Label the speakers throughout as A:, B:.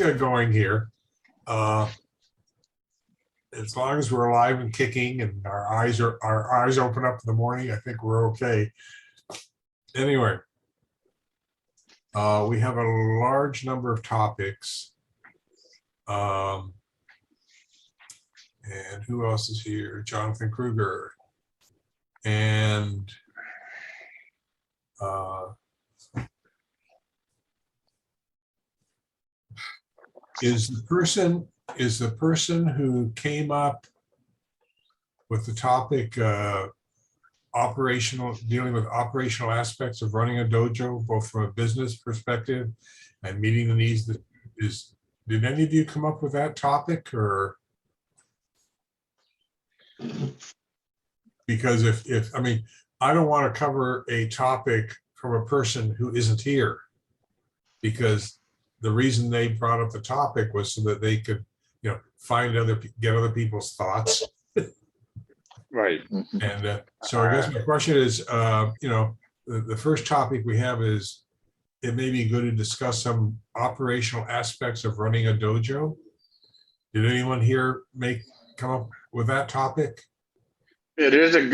A: get going here. As long as we're alive and kicking and our eyes open up in the morning, I think we're okay. Anyway, we have a large number of topics. And who else is here? Jonathan Kruger. And is the person who came up with the topic dealing with operational aspects of running a dojo, both from a business perspective and meeting the needs did any of you come up with that topic? Or because if I mean, I don't want to cover a topic from a person who isn't here, because the reason they brought up the topic was so that they could, get other people's thoughts.
B: Right.
A: And so I guess my question is, the first topic we have is, it may be good to discuss some operational aspects of running a dojo. Did anyone here come up with that topic?
B: It is a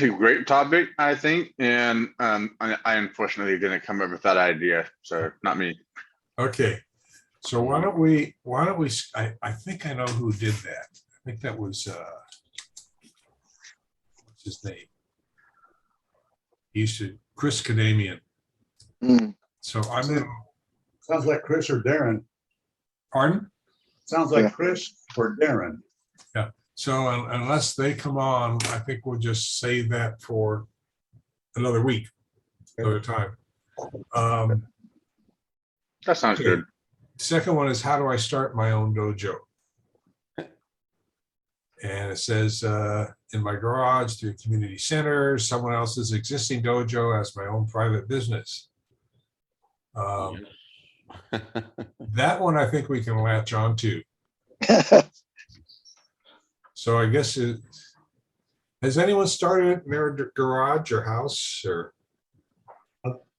B: great topic, I think. And I unfortunately didn't come up with that idea. So not me.
A: Okay. So why don't we, I think I know who did that. I think that was, what's his name? Chris Kadamian. So I'm going to.
C: Sounds like Chris or Darren.
A: Pardon?
C: Sounds like Chris or Darren.
A: Yeah. So unless they come on, I think we'll just save that for another week, another time.
B: That sounds good.
A: Second one is, how do I start my own dojo? And it says, in my garage, through community centers, someone else's existing dojo as my own private business. That one I think we can latch on to. So I guess has anyone started in their garage or house or?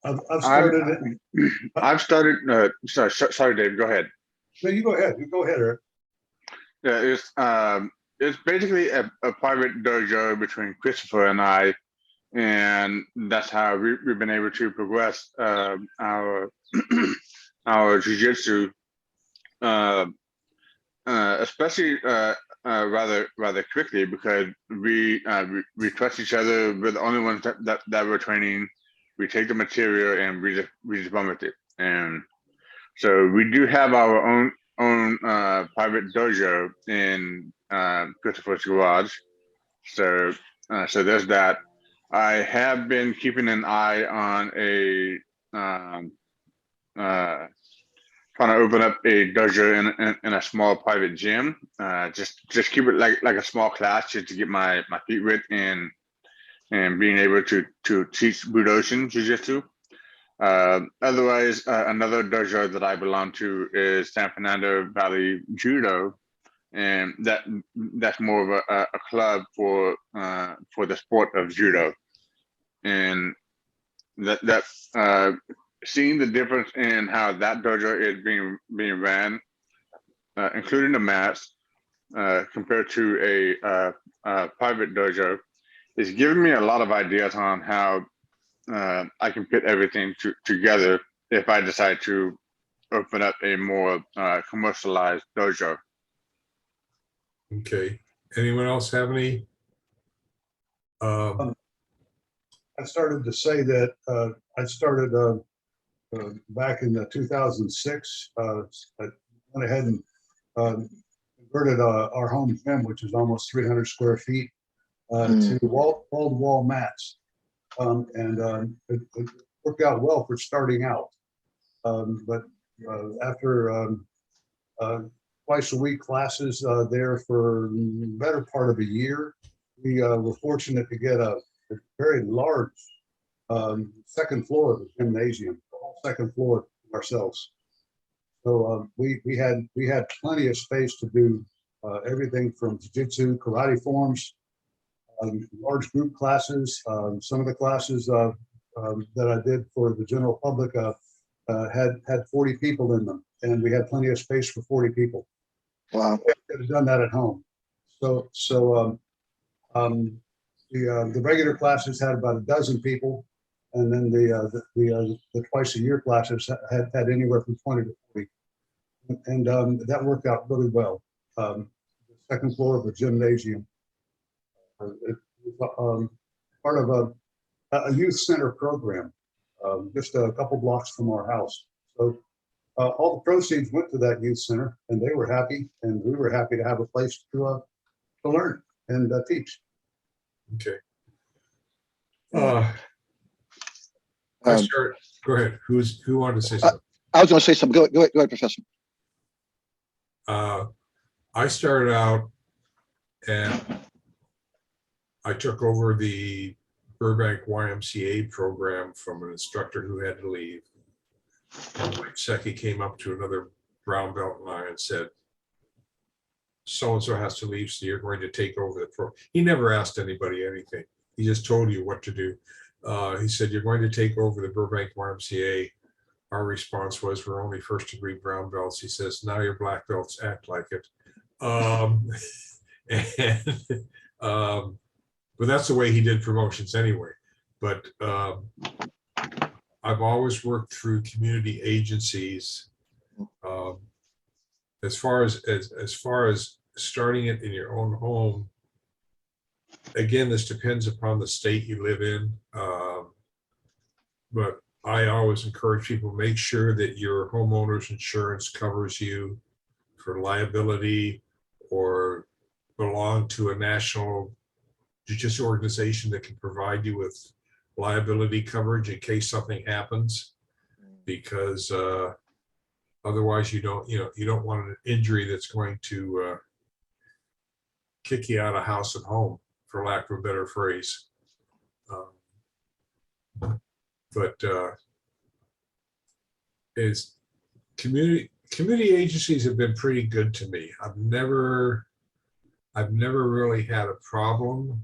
C: I've started it.
B: I've started. Sorry, Dave. Go ahead.
C: No, you go ahead. You go ahead, Eric.
B: Yeah, it's basically a private dojo between Christopher and I, and that's how we've been able to progress our jiu-jitsu, especially rather quickly, because we trust each other. We're the only ones that we're training. We take the material and we just run with it. And so we do have our own private dojo in Christopher's garage. So there's that. I have been keeping an eye on trying to open up a dojo in a small private gym. Just keep it like a small class, just to get my feet wet and being able to teach Budoshin Jujitsu. Otherwise, another dojo that I belong to is San Fernando Valley Judo, and that's more of a club for the sport of judo. And that seeing the difference in how that dojo is being ran, including the mats, compared to a private dojo, is giving me a lot of ideas on how I can put everything together if I decide to open up a more commercialized dojo.
A: Okay. Anyone else have any?
C: I started to say that I started back in 2006. I went ahead and converted our home gym, which is almost 300 square feet, to wall-to-wall mats. It worked out well for starting out. But after twice a week classes there for the better part of a year, we were fortunate to get a very large second floor of the gymnasium, the whole second floor ourselves. So we had plenty of space to do everything from jiu-jitsu, karate forms, large group classes. Some of the classes that I did for the general public had 40 people in them. and we had plenty of space for 40 people.
D: Wow.
C: Could have done that at home. The regular classes had about a dozen people, and then the twice a year classes had anywhere from 20 to 40, and that worked out really well. The second floor of the gymnasium. It was part of a youth center program, just a couple blocks from our house. So all the proceeds went to that youth center, and they were happy, and we were happy to have a place to learn and teach.
A: Okay.
D: Um,
A: Go ahead. Who wanted to say something?
D: I was going to say something. Go ahead, Professor.
A: I started out and I took over the Burbank YMCA program from an instructor who had to leave. And Mike Secchi came up to another brown belt and I and said, so-and-so has to leave, so you're going to take over the program. He never asked anybody anything. He just told you what to do. He said, you're going to take over the Burbank YMCA. Our response was, we're only first degree brown belts. He says, now you're black belts, act like it. But that's the way he did promotions anyway. But I've always worked through community agencies. As far as starting it in your own home, again, this depends upon the state you live in. But I always encourage people, make sure that your homeowner's insurance covers you for liability or belong to a national jiu-jitsu organization that can provide you with liability coverage in case something happens, because otherwise you don't want an injury that's going to kick you out of house and home, for lack of a better phrase. But is community agencies have been pretty good to me. I've never really had a problem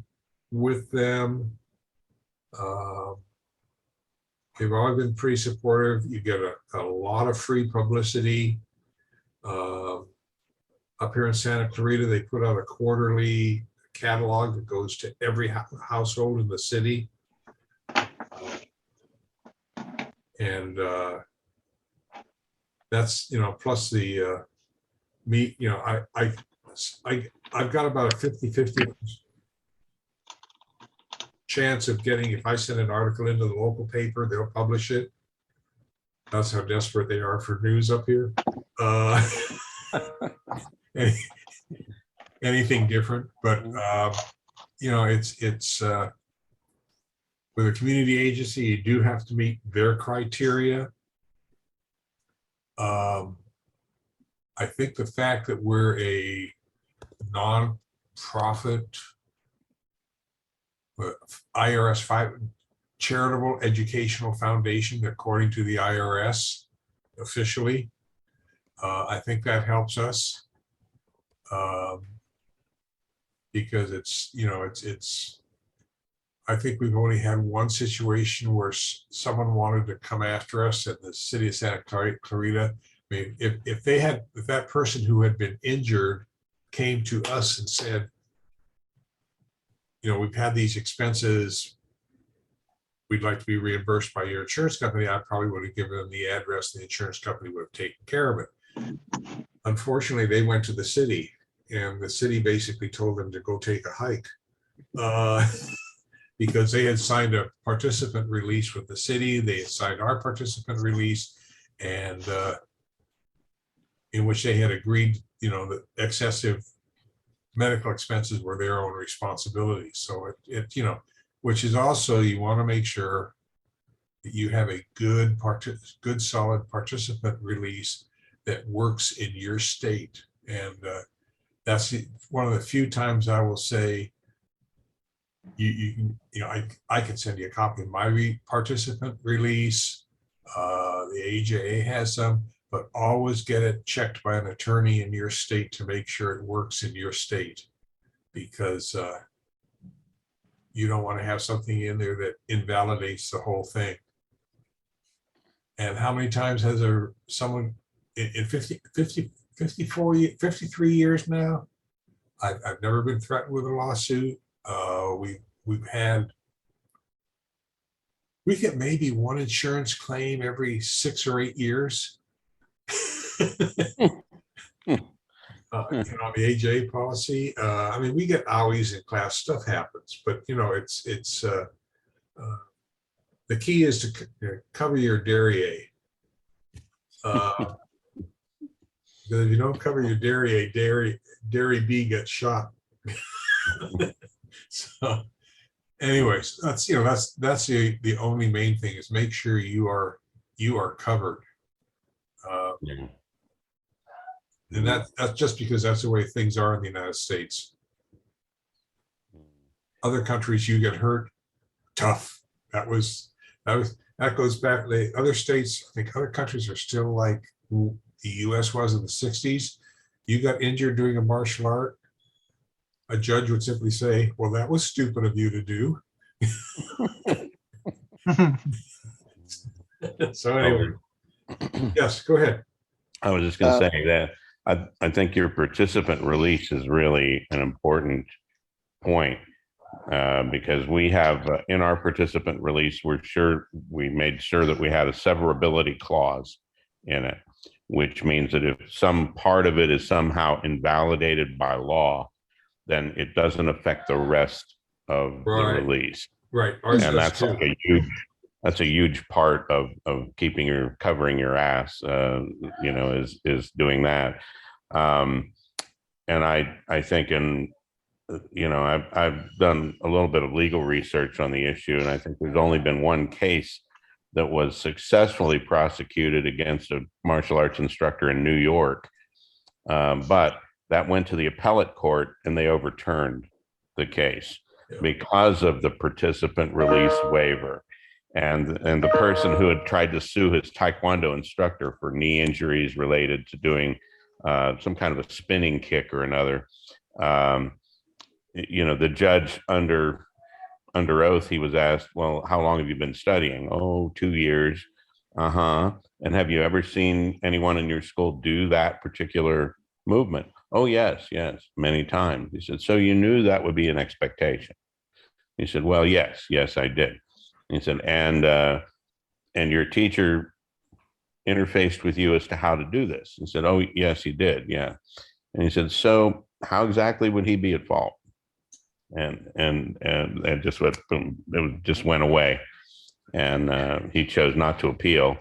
A: with them. They've always been pretty supportive. You get a lot of free publicity. Up here in Santa Clarita, they put out a quarterly catalog that goes to every household in the city. And that's, plus the me, I've got about a 50-50 chance of getting, if I send an article into the local paper, they'll publish it. That's how desperate they are for news up here. Anything different, but it's with a community agency, you do have to meet their criteria. I think the fact that we're a non-profit IRS 5 charitable educational foundation, according to the IRS officially, I think that helps us, because it's I think we've only had one situation where someone wanted to come after us at the city of Santa Clarita. I mean, if that person who had been injured came to us and said, we've had these expenses, we'd like to be reimbursed by your insurance company, I probably would have given them the address, the insurance company would have taken care of it. Unfortunately, they went to the city, and the city basically told them to go take a hike. Because they had signed a participant release with the city, they had signed our participant release, and in which they had agreed, that excessive medical expenses were their own responsibility. So which is also, you want to make sure that you have a good solid participant release that works in your state, and that's one of the few times I will say, I can send you a copy of my participant release. The AJA has some, but always get it checked by an attorney in your state to make sure it works in your state, because you don't want to have something in there that invalidates the whole thing. And how many times has someone in 53 years now, I've never been threatened with a lawsuit. We get maybe one insurance claim every 6 or 8 years. On the AJ policy. I mean, we get owies in class, stuff happens, but it's the key is to cover your derriere. Because if you don't cover your derriere, dairy B gets shot. So anyways, that's the only main thing is make sure you are covered. And that's just because that's the way things are in the United States. Other countries, you get hurt, tough. That goes back. The other states, I think other countries are still like the US was in the 60s. You got injured doing a martial art, a judge would simply say, well, that was stupid of you to do. So anyway, yes, go ahead.
E: I was just going to say that I think your participant release is really an important point because we have in our participant release, we made sure that we had a severability clause in it, which means that if some part of it is somehow invalidated by law, then it doesn't affect the rest of the release.
A: Right.
E: And that's like a huge part of covering your ass, is doing that. And I think I've done a little bit of legal research on the issue, and I think there's only been one case that was successfully prosecuted against a martial arts instructor in New York. But that went to the appellate court and they overturned the case because of the participant release waiver. And the person who had tried to sue his Taekwondo instructor for knee injuries related to doing some kind of a spinning kick or another, the judge under oath, he was asked, well, how long have you been studying? Oh, 2 years. And have you ever seen anyone in your school do that particular movement? Oh, yes, many times. He said, so you knew that would be an expectation? He said, well, yes, I did. He said, and your teacher interfaced with you as to how to do this? He said, oh, yes, he did. Yeah. And he said, so how exactly would he be at fault? And it just went away. And he chose not to appeal.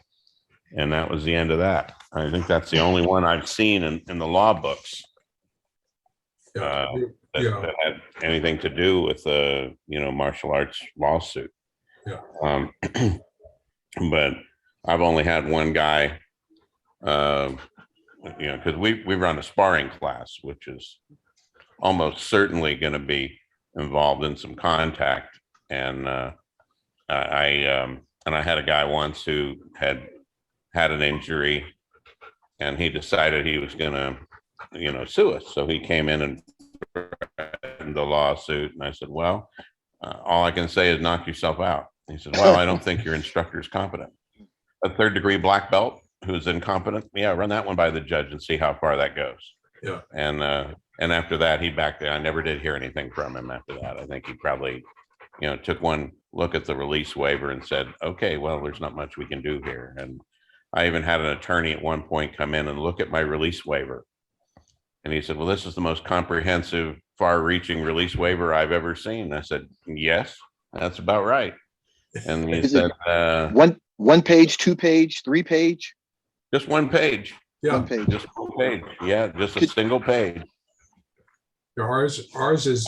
E: And that was the end of that. I think that's the only one I've seen in the law books that had anything to do with a martial arts lawsuit. But I've only had one guy, because we run a sparring class, which is almost certainly going to be involved in some contact. And I had a guy once who had an injury, and he decided he was going to, sue us. So he came in and threatened the lawsuit, and I said, well, all I can say is knock yourself out. He said, well, I don't think your instructor is competent. A 3rd-degree black belt who's incompetent, run that one by the judge and see how far that goes.
A: Yeah.
E: And after that, he backed out. I never did hear anything from him after that. I think he probably, took one look at the release waiver and said, okay, well, there's not much we can do here. And I even had an attorney at one point come in and look at my release waiver. And he said, well, this is the most comprehensive, far-reaching release waiver I've ever seen. I said, yes, that's about right. And he said,
D: one page, 2 page, 3 page?
E: Just one page.
A: Yeah.
D: One page.
E: Just one page. Yeah, just a single page.
A: Ours is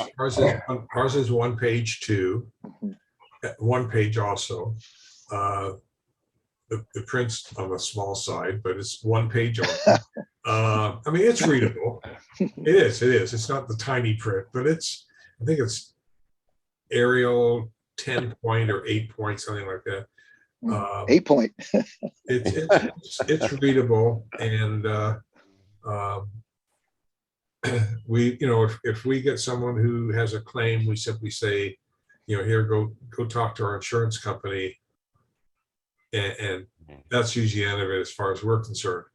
A: 1 page too. 1 page also. The print's on the small side, but it's 1 page also. I mean, it's readable. It is. It's not the tiny print, but I think it's Arial 10 point or 8 point, something like that.
D: 8 point.
A: It's readable, and we, if we get someone who has a claim, we simply say, here, go talk to our insurance company, and that's usually the end of it as far as we're concerned.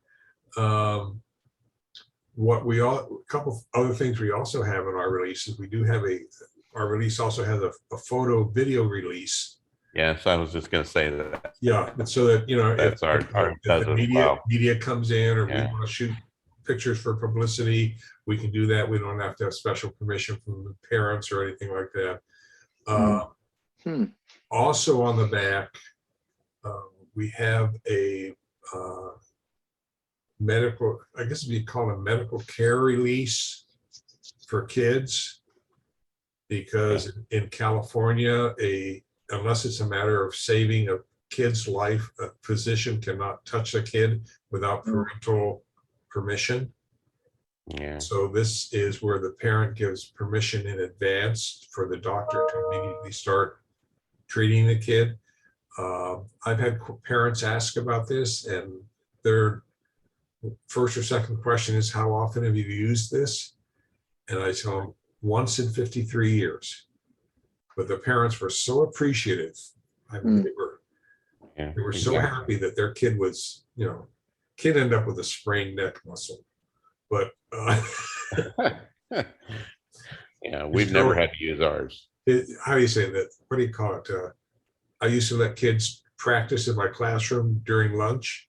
A: What we all, a couple other things we also have in our release is we do have our release also has a photo video release.
E: Yes, I was just gonna say that.
A: Yeah, and so that,
E: That's our
A: if
E: does
A: the
E: as well.
A: media comes in or we
E: Yeah.
A: want to shoot pictures for publicity, we can do that. We don't have to have special permission from the parents or anything like that. Also on the back, we have a medical, I guess we call it a medical care release for kids. Because in California, unless it's a matter of saving a kid's life, a physician cannot touch a kid without parental permission.
E: Yeah.
A: So this is where the parent gives permission in advance for the doctor to immediately start treating the kid. I've had parents ask about this, and their first or second question is, how often have you used this? And I tell them, once in 53 years. But the parents were so appreciative. I mean, they were so happy that their kid was, kid ended up with a sprained neck muscle. But
E: yeah, we've never had to use ours.
A: How do you say that? What do you call it? I used to let kids practice in my classroom during lunch,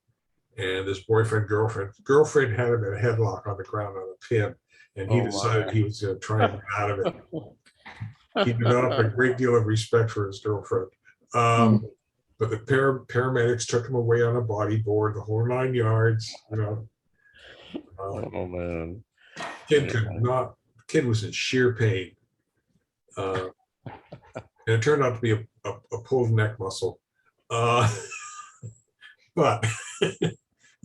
A: and his girlfriend had him in a headlock on the ground on a pin, and he decided he was going to try and get out of it. He developed a great deal of respect for his girlfriend. But the paramedics took him away on a bodyboard, the whole 9 yards.
E: Oh man,
A: kid was in sheer pain, and it turned out to be a pulled neck muscle. But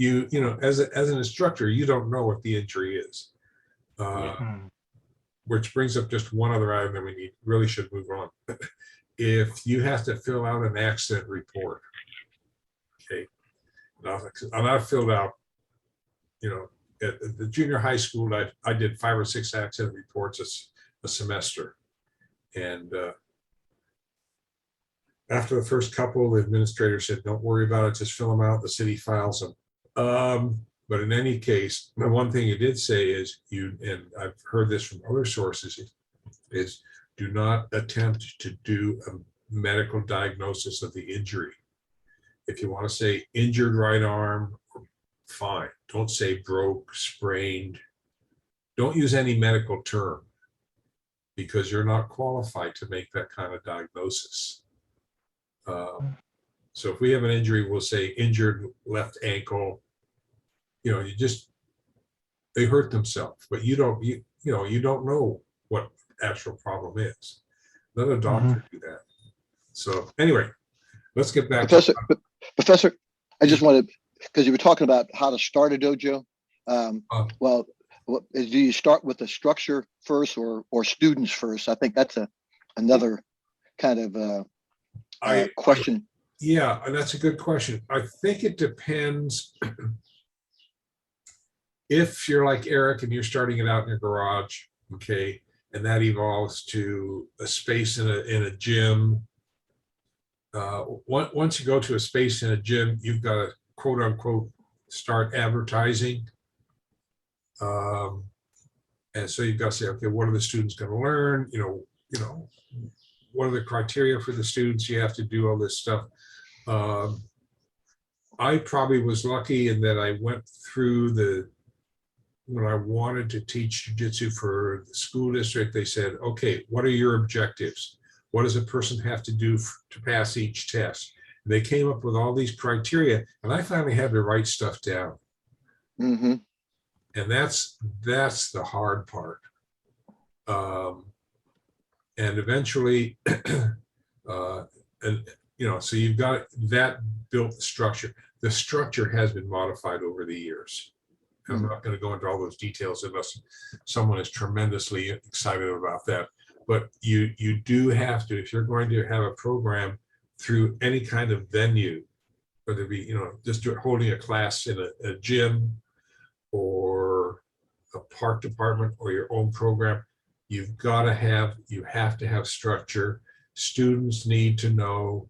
A: as an instructor, you don't know what the injury is. Which brings up just one other item that we really should move on. If you have to fill out an accident report, okay, and I've filled out, at the junior high school, I did 5 or 6 accident reports a semester, and after the first couple, the administrator said, "Don't worry about it, just fill them out. The city files them." But in any case, the one thing you did say is and I've heard this from other sources, is do not attempt to do a medical diagnosis of the injury. If you want to say injured right arm, fine. Don't say broke, sprained. Don't use any medical term, because you're not qualified to make that kind of diagnosis. So if we have an injury, we'll say injured left ankle. They hurt themselves, but you don't know what actual problem is. Let a doctor do that. So anyway, let's get back.
D: Professor, I just wanted, because you were talking about how to start a dojo. Well, do you start with the structure first or students first? I think that's another kind of question.
A: Yeah, that's a good question. I think it depends. If you're like Eric and you're starting it out in your garage, okay, and that evolves to a space in a gym. Once you go to a space in a gym, you've got to quote unquote start advertising. And so you've got to say, okay, what are the students going to learn? What are the criteria for the students? You have to do all this stuff. I probably was lucky in that I went through when I wanted to teach jiu-jitsu for the school district, they said, okay, what are your objectives? What does a person have to do to pass each test? And they came up with all these criteria, and I finally had to write stuff down. And that's the hard part. And eventually, so you've got that built structure. The structure has been modified over the years. I'm not going to go into all those details unless someone is tremendously excited about that. But you do have to, if you're going to have a program through any kind of venue, whether it be, just holding a class in a gym or a park department or your own program, you have to have structure. Students need to know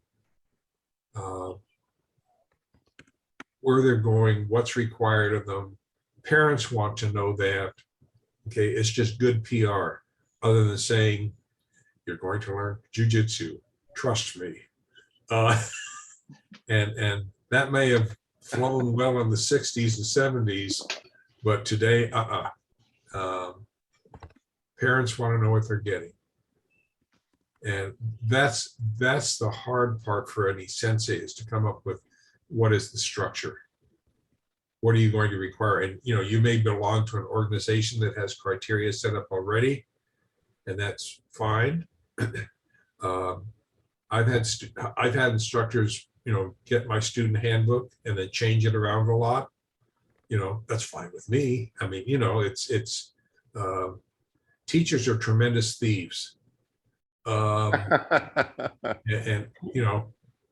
A: where they're going, what's required of them. Parents want to know that. Okay, it's just good PR, other than saying, you're going to learn jiu-jitsu, trust me. And that may have flown well in the 60s and 70s, but today, parents want to know what they're getting. And that's the hard part for any sensei, is to come up with what is the structure. What are you going to require? And you may belong to an organization that has criteria set up already, and that's fine. I've had instructors, get my student handbook and then change it around a lot. That's fine with me. I mean, teachers are tremendous thieves. And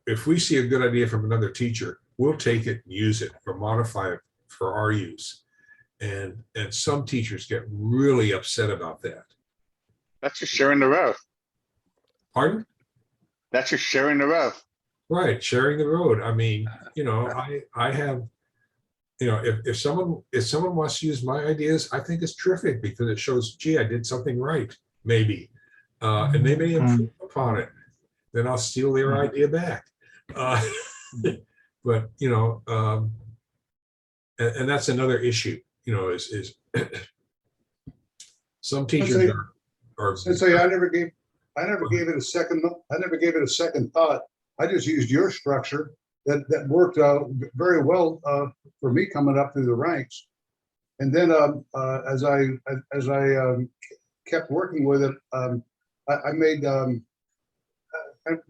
A: if we see a good idea from another teacher, we'll take it and use it or modify it for our use. And some teachers get really upset about that.
B: That's just sharing the wealth.
A: Pardon?
B: That's just sharing the wealth.
A: Right, sharing the road. I mean, I have, if someone wants to use my ideas, I think it's terrific, because it shows, gee, I did something right, maybe. And they may improve upon it. Then I'll steal their idea back. But and that's another issue. Is some teachers are.
C: Sensei, I never gave it a second. I never gave it a second thought. I just used your structure that worked very well for me coming up through the ranks. And then as I kept working with it, I made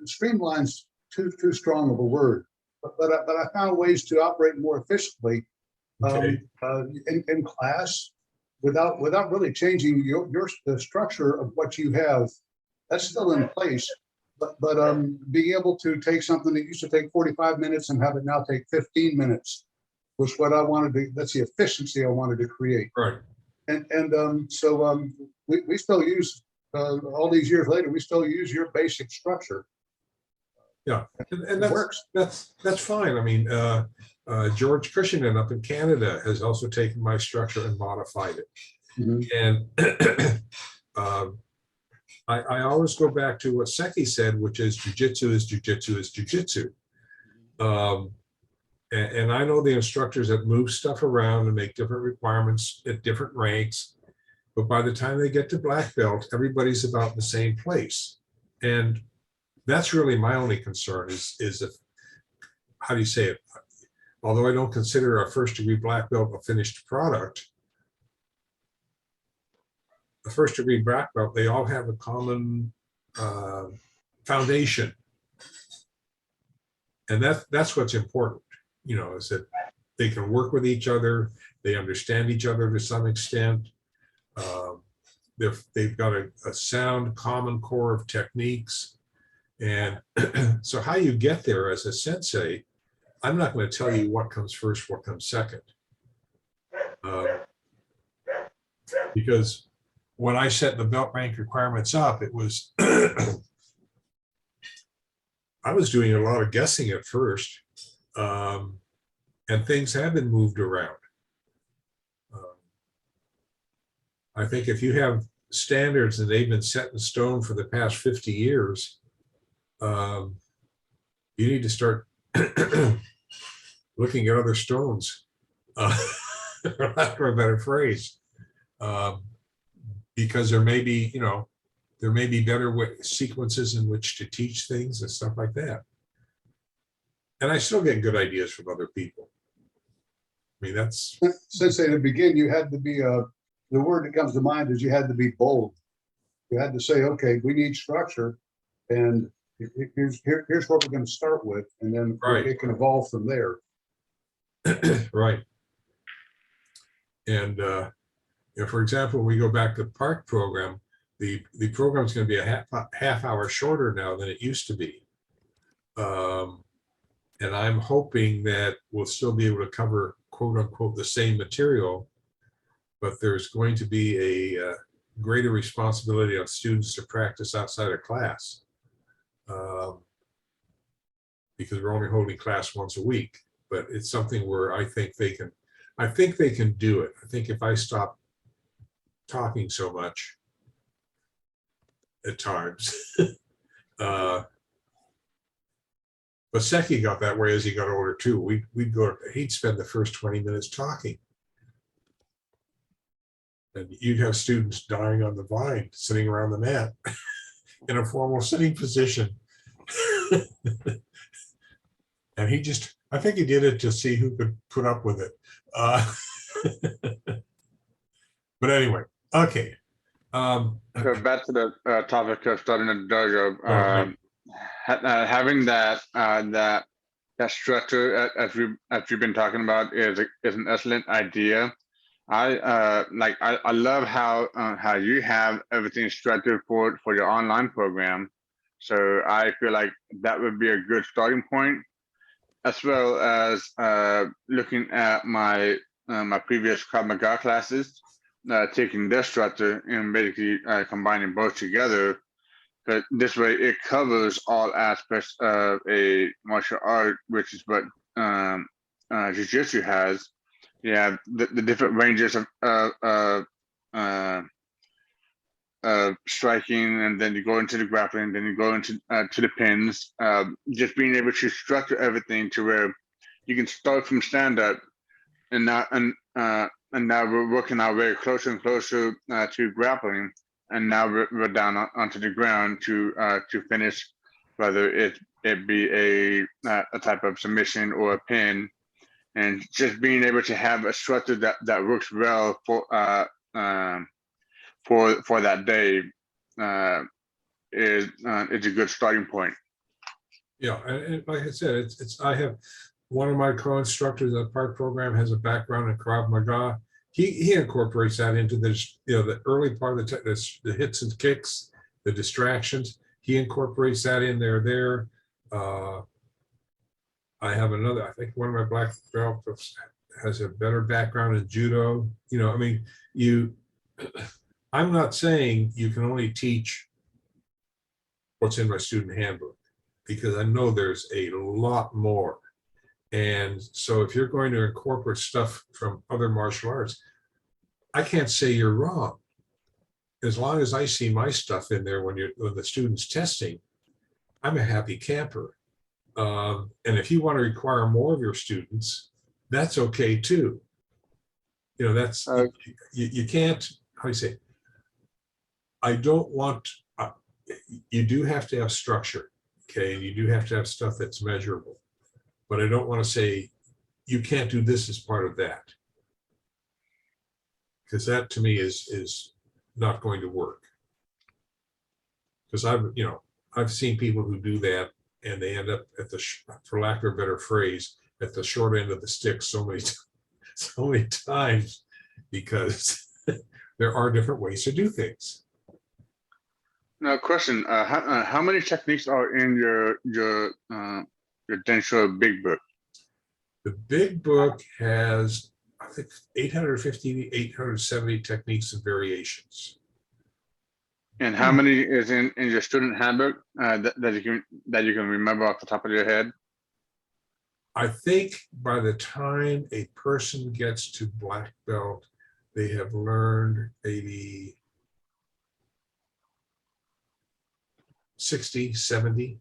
C: streamlines too strong of a word, but I found ways to operate more efficiently in class without really changing the structure of what you have. That's still in place, but being able to take something that used to take 45 minutes and have it now take 15 minutes was what I wanted to. That's the efficiency I wanted to create.
A: Right.
C: So we still use. All these years later, we still use your basic structure.
A: Yeah, and that
C: works.
A: That's fine. I mean, George Cushionen up in Canada has also taken my structure and modified it. Mm-hmm. And I always go back to what Seki said, which is jiu-jitsu is jiu-jitsu is jiu-jitsu. And I know the instructors that move stuff around and make different requirements at different ranks. But by the time they get to black belt, everybody's about the same place. And that's really my only concern is if, how do you say it? Although I don't consider a first degree black belt a finished product, a first degree black belt, they all have a common foundation. And that's what's important, is that they can work with each other. They understand each other to some extent. They've got a sound common core of techniques. And so how you get there as a sensei, I'm not going to tell you what comes first, what comes second. Because when I set the belt rank requirements up, it was, I was doing a lot of guessing at first, and things have been moved around. I think if you have standards and they've been set in stone for the past 50 years, you need to start looking at other stones, for lack of a better phrase, because there may be, better sequences in which to teach things and stuff like that. And I still get good ideas from other people. I mean, that's.
C: Sensei, to begin, you had to be the word that comes to mind is you had to be bold. You had to say, okay, we need structure, and here's what we're going to start with, and then it can evolve from there.
A: Right. And for example, when we go back to the park program, the program is going to be a half hour shorter now than it used to be. And I'm hoping that we'll still be able to cover, quote unquote, the same material, but there's going to be a greater responsibility on students to practice outside of class, because we're only holding class once a week. but it's something where I think they can do it. I think if I stop talking so much at times, but Seki got that way as he got older too. He'd spend the first 20 minutes talking. And you'd have students dying on the vine, sitting around the mat in a formal sitting position. And I think he did it to see who could put up with it. But anyway, okay.
B: So back to the topic of starting a dojo.
A: Right.
B: Having that structure as we've been talking about is an excellent idea. I love how you have everything structured for your online program. So I feel like that would be a good starting point, as well as looking at my previous Krav Maga classes, taking their structure and basically combining both together. But this way, it covers all aspects of a martial art, which is what jiu-jitsu has. Yeah, the different ranges of striking, and then you go into the grappling, then you go into to the pins. Just being able to structure everything to where you can start from stand up, and now we're working our way closer and closer to grappling, and now we're down onto the ground to finish, whether it be a type of submission or a pin. And just being able to have a structure that works well for that day is a good starting point.
A: Yeah, and like I said, I have one of my co-instructors of the park program has a background in Krav Maga. He incorporates that into this, the early part of the hits and kicks, the distractions. He incorporates that in there. I have another, I think one of my black belts has a better background in judo. I'm not saying you can only teach what's in my student handbook, because I know there's a lot more. And so if you're going to incorporate stuff from other martial arts, I can't say you're wrong. As long as I see my stuff in there when the student's testing, I'm a happy camper. And if you want to require more of your students, that's okay too. That's you can't, how do you say, I don't want, you do have to have structure, okay, and you do have to have stuff that's measurable, but I don't want to say you can't do this as part of that, because that to me is not going to work. Because I've seen people who do that, and they end up at for lack of a better phrase, at the short end of the stick so many times, because there are different ways to do things.
B: Now, question: how many techniques are in your Densho big book?
A: The big book has, I think, 850 to 870 techniques and variations.
B: And how many is in your student handbook that you can remember off the top of your head?
A: I think by the time a person gets to black belt, they have learned maybe 60, 70.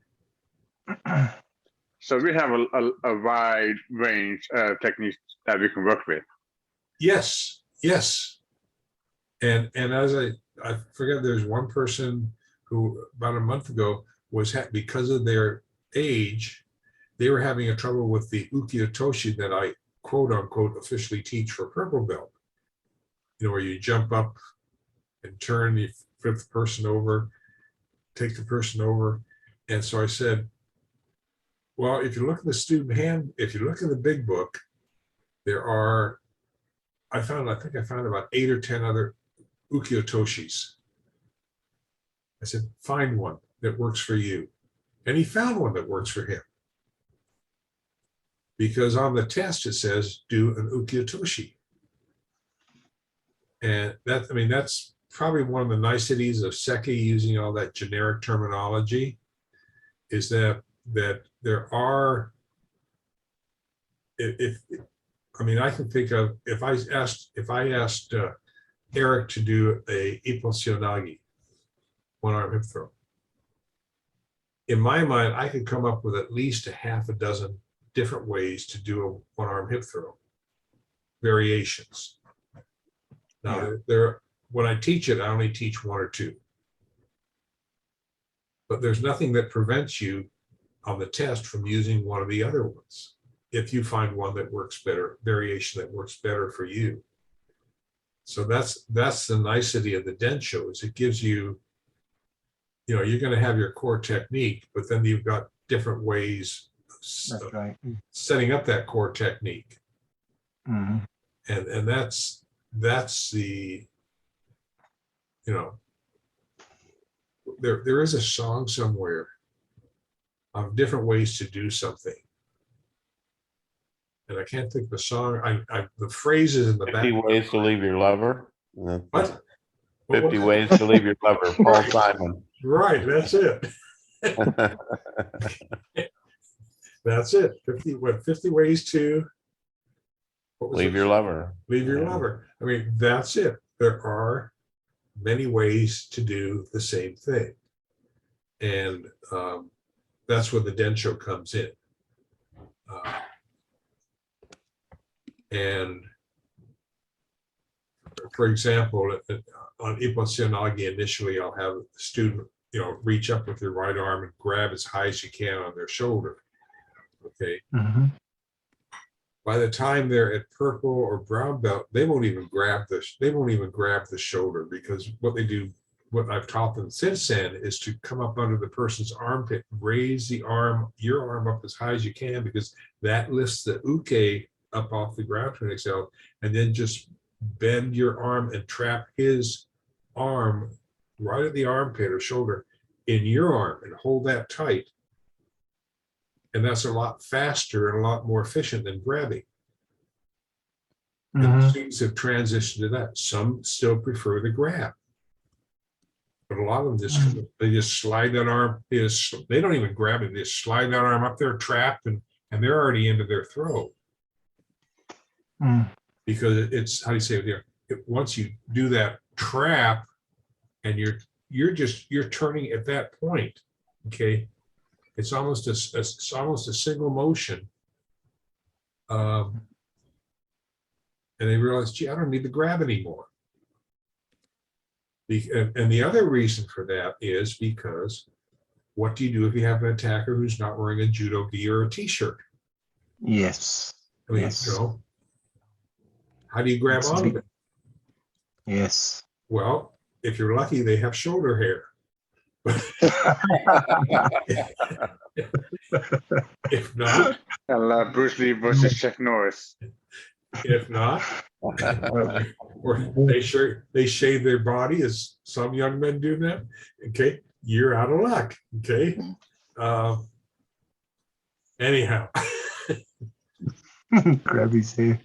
B: So we have a wide range of techniques that we can work with.
A: Yes. And as I forget, there's one person who about a month ago because of their age, they were having a trouble with the ukiyo-toshi that I quote unquote officially teach for purple belt. Where you jump up and turn, you flip the person over, take the person over. And so I said, well, if you look at the student if you look in the big book, there are, I think I found about 8 or 10 other ukiyo-toshis. I said, find one that works for you. And he found one that works for him. Because on the test, it says, do an ukiyo-toshi. And that's probably one of the niceties of Seki using all that generic terminology, is that there are, I mean, I can think of, if I asked Eric to do a Ipposionagi, one arm hip throw. In my mind, I could come up with at least a half a dozen different ways to do a one arm hip throw, variations. Now, when I teach it, I only teach one or two. But there's nothing that prevents you on the test from using one of the other ones, if you find one that works better, variation that works better for you. So that's the nicety of the Densho, is it gives you, you're going to have your core technique, but then you've got different ways of setting up that core technique.
F: Mm-hmm.
A: And that's the, there is a song somewhere of different ways to do something. And I can't think of the song. The phrases in the back.
E: 50 ways to leave your lover.
A: What?
E: 50 ways to leave your lover. Paul Simon.
A: Right, that's it. That's it. 50 ways to
E: leave your lover.
A: Leave your lover. I mean, that's it. There are many ways to do the same thing. And that's where the Densho comes in. And for example, on Ipposionagi, initially, I'll have the student, reach up with their right arm and grab as high as you can on their shoulder. Okay.
F: Mm-hmm.
A: By the time they're at purple or brown belt, they won't even grab the shoulder, because what I've taught them since then is to come up under the person's armpit, raise your arm up as high as you can, because that lifts the uke up off the ground to an exhale, and then just bend your arm and trap his arm right at the armpit or shoulder in your arm and hold that tight. And that's a lot faster and a lot more efficient than grabbing. And students have transitioned to that. Some still prefer the grab, but a lot of them they just slide that arm. They don't even grab it. They just slide that arm up there, trapped, and they're already into their throw. Because it's, how do you say it there? Once you do that trap, and you're turning at that point. Okay, it's almost a single motion. And they realize, gee, I don't need to grab anymore. And the other reason for that is because what do you do if you have an attacker who's not wearing a judo gi or a t-shirt?
F: Yes.
A: I mean,
F: yes.
A: How do you grab onto them?
F: Yes.
A: Well, if you're lucky, they have shoulder hair. If not,
B: Bruce Lee versus Chuck Norris.
A: If not, or they shave their body, as some young men do that. Okay, you're out of luck. Okay. Anyhow.
F: Grab his hair.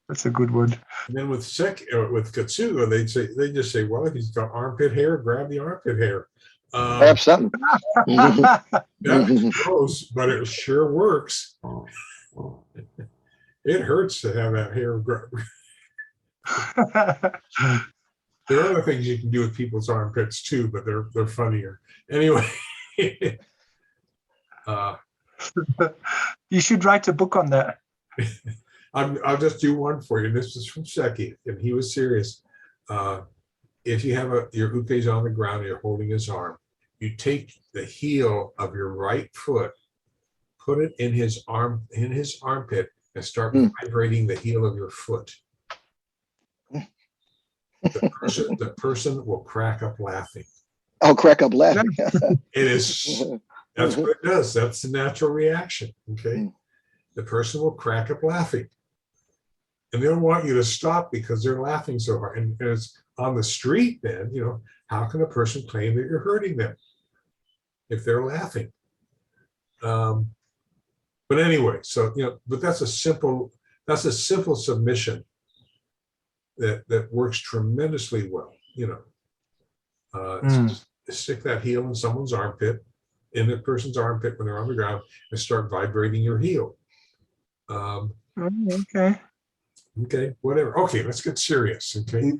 F: That's a good one.
A: And then with Katsugo, they just say, well, if he's got armpit hair, grab the armpit hair.
D: Grab something.
A: That's gross, but it sure works. It hurts to have that hair grow. There are other things you can do with people's armpits too, but they're funnier. Anyway.
F: You should write a book on that.
A: I'll just do one for you. This is from Seki, and he was serious. If you have your uke's on the ground and you're holding his arm, you take the heel of your right foot, put it in his armpit, and start vibrating the heel of your foot. The person will crack up laughing.
D: I'll crack up laughing.
A: That's what it does. That's the natural reaction. Okay. The person will crack up laughing. And they don't want you to stop because they're laughing so hard. And it's on the street, then, how can a person claim that you're hurting them if they're laughing? But anyway, so, but that's a simple submission that works tremendously well, stick that heel in someone's armpit, in the person's armpit when they're on the ground, and start vibrating your heel.
F: Okay.
A: Okay, whatever. Okay, let's get serious. Okay.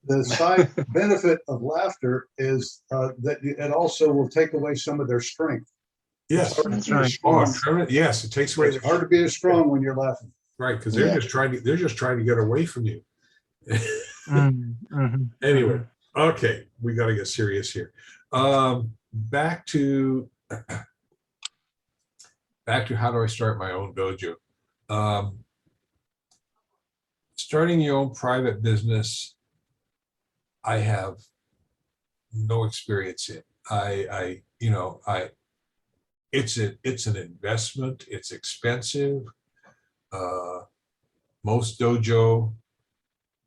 C: The side benefit of laughter is that it also will take away some of their strength.
A: Yes.
C: It's hard
F: That's
C: to be
F: right.
C: as strong.
A: Yes, it takes away.
C: It's hard to be as strong when you're laughing.
A: Right, because they're
D: Yeah.
A: just trying to get away from you.
F: Mhm,
A: Anyway,
F: mhm.
A: okay, we got to get serious here. Back to how do I start my own dojo? Starting your own private business, I have no experience in. It's an investment. It's expensive. Most dojo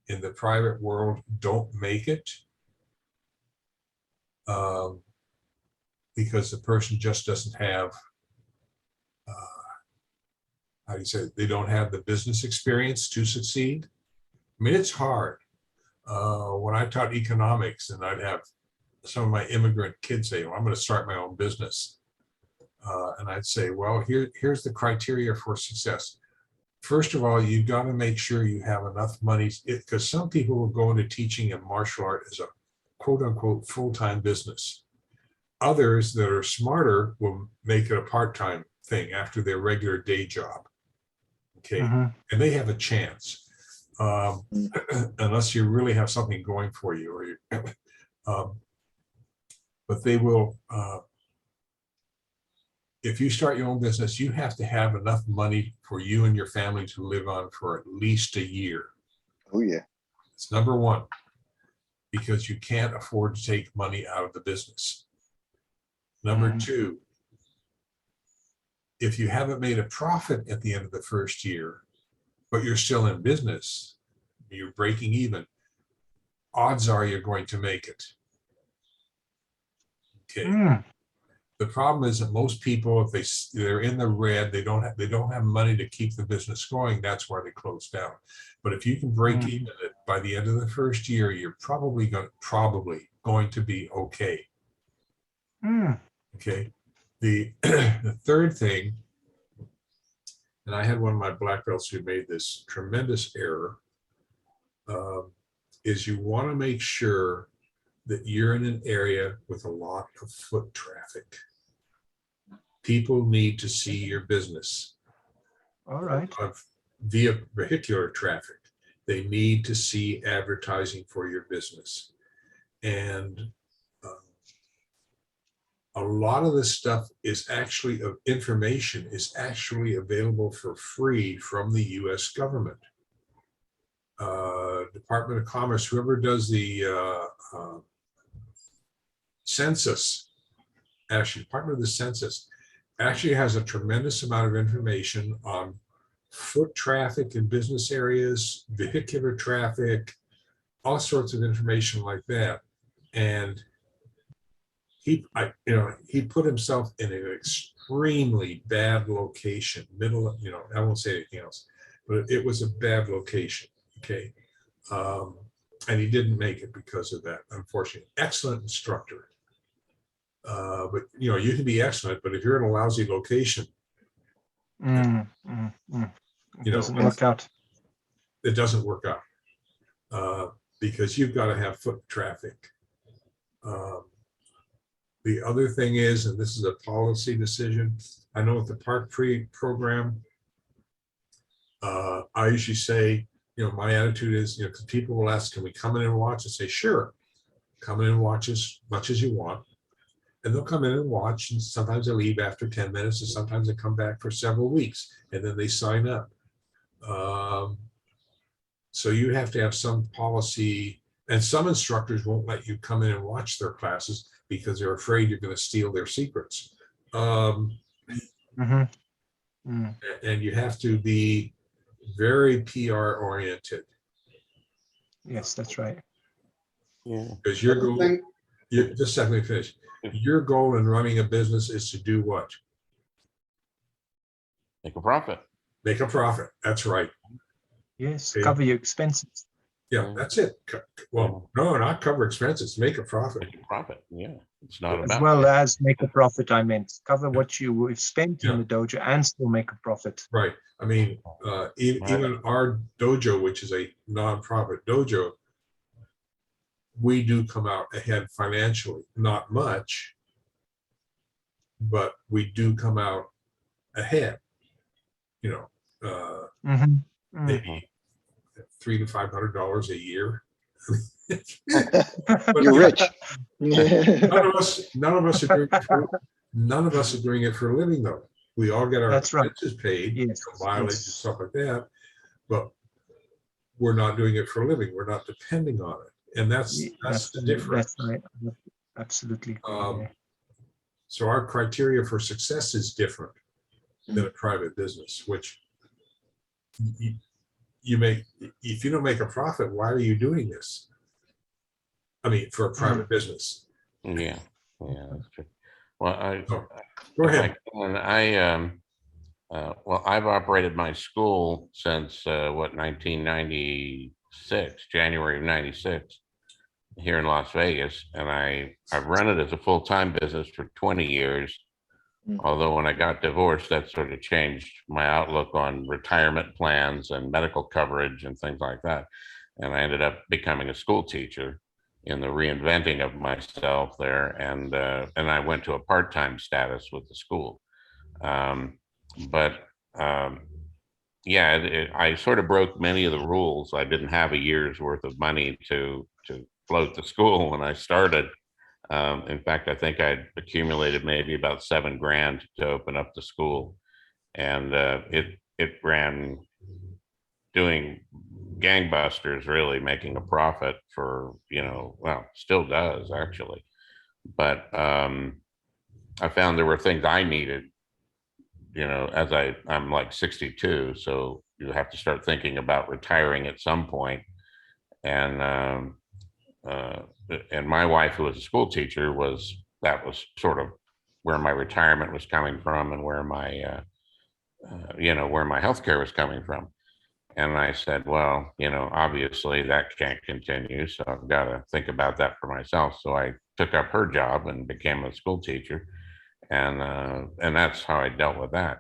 A: in the private world don't make it because the person just doesn't have, how do you say, they don't have the business experience to succeed. I mean, it's hard. When I taught economics, and I'd have some of my immigrant kids say, well, I'm going to start my own business. And I'd say, well, here's the criteria for success. First of all, you've got to make sure you have enough money, because some people will go into teaching and martial art as a quote unquote full-time business. Others that are smarter will make it a part-time thing after their regular day job. Okay,
F: Mhm.
A: and they have a chance, unless you really have something going for you, or you, but they will. If you start your own business, you have to have enough money for you and your family to live on for at least a year.
D: Oh, yeah.
A: It's number one, because you can't afford to take money out of the business. Number two, if you haven't made a profit at the end of the first year, but you're still in business, you're breaking even, odds are you're going to make it. Okay.
F: Mm.
A: The problem is that most people, if they're in the red, they don't have money to keep the business going. That's why they close down. But if you can break even by the end of the first year, you're probably going to be okay.
F: Mm.
A: Okay. The third thing, and I had one of my black belts who made this tremendous error, is you want to make sure that you're in an area with a lot of foot traffic. People need to see your business.
F: All right.
A: Via vehicular traffic. They need to see advertising for your business. And a lot of this stuff is actually, information is actually available for free from the US government. Department of Commerce, whoever does the census, actually Department of the Census, actually has a tremendous amount of information on foot traffic in business areas, vehicular traffic, all sorts of information like that. And he put himself in an extremely bad location, I won't say anything else, but it was a bad location. Okay. And he didn't make it because of that, unfortunately. Excellent instructor. But you can be excellent, but if you're in a lousy location,
F: It doesn't work out.
A: It doesn't work out because you've got to have foot traffic. The other thing is, and this is a policy decision, I know with the Park Pre program, I usually say, my attitude is, because people will ask, can we come in and watch? I say, sure, come in and watch as much as you want. And they'll come in and watch, and sometimes they leave after 10 minutes, and sometimes they come back for several weeks, and then they sign up. So you have to have some policy, and some instructors won't let you come in and watch their classes because they're afraid you're going to steal their secrets. And you have to be very PR oriented.
F: Yes, that's right.
E: Yeah.
A: Because your goal, just a second, let me finish. Your goal in running a business is to do what?
E: Make a profit.
A: Make a profit. That's right.
F: Yes,
A: Okay.
F: cover your expenses.
A: Yeah, that's it. Well, no, not cover expenses, make a profit.
E: Make a profit. Yeah, it's not
F: As
E: about.
F: well as make a profit, I meant. Cover what you would spend
A: Yeah.
F: in the dojo and still make a profit.
A: Right. I mean, even our dojo, which is a nonprofit dojo, we do come out ahead financially, not much, but we do come out ahead, you know,
F: Mhm. Mm.
A: maybe $300 to $500 a year.
D: You're rich.
A: None of us are doing it for, none of us are doing it for a living though. We all get our
F: That's right.
A: expenses paid,
F: Yes,
A: mileage and
F: yes.
A: stuff like that, but we're not doing it for a living. We're not depending on it, and that's the difference.
F: That's right. Absolutely.
A: Um, So our criteria for success is different than a private business, which you make, if you don't make a profit, why are you doing this? I mean, for a private business.
E: Yeah, that's true. Well,
A: Go ahead.
E: Well, I've operated my school since 1996, January of '96, here in Las Vegas, and I've run it as a full-time business for 20 years. Although when I got divorced, that sort of changed my outlook on retirement plans and medical coverage and things like that. And I ended up becoming a school teacher in the reinventing of myself there, and I went to a part-time status with the school. Yeah, I sort of broke many of the rules. I didn't have a year's worth of money to float the school when I started. In fact, I think I'd accumulated maybe about $7,000 to open up the school, and it ran doing gangbusters, really making a profit for, well, still does actually. But I found there were things I needed, as I'm like 62, so you have to start thinking about retiring at some point. And my wife, who was a school teacher, that was sort of where my retirement was coming from, and where my where my healthcare was coming from. And I said, well, obviously that can't continue, so I've got to think about that for myself. So I took up her job and became a school teacher, and that's how I dealt with that.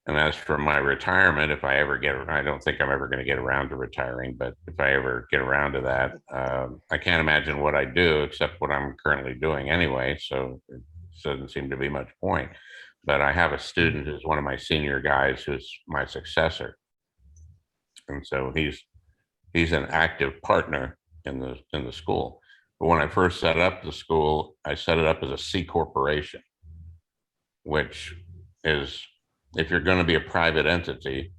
E: And as for my retirement, if I ever I don't think I'm ever going to get around to retiring, but if I ever get around to that, I can't imagine what I do except what I'm currently doing anyway. So it doesn't seem to be much point. But I have a student who's one of my senior guys who's my successor. And so he's an active partner in the school. But when I first set up the school, I set it up as a C corporation, which is, if you're going to be a private entity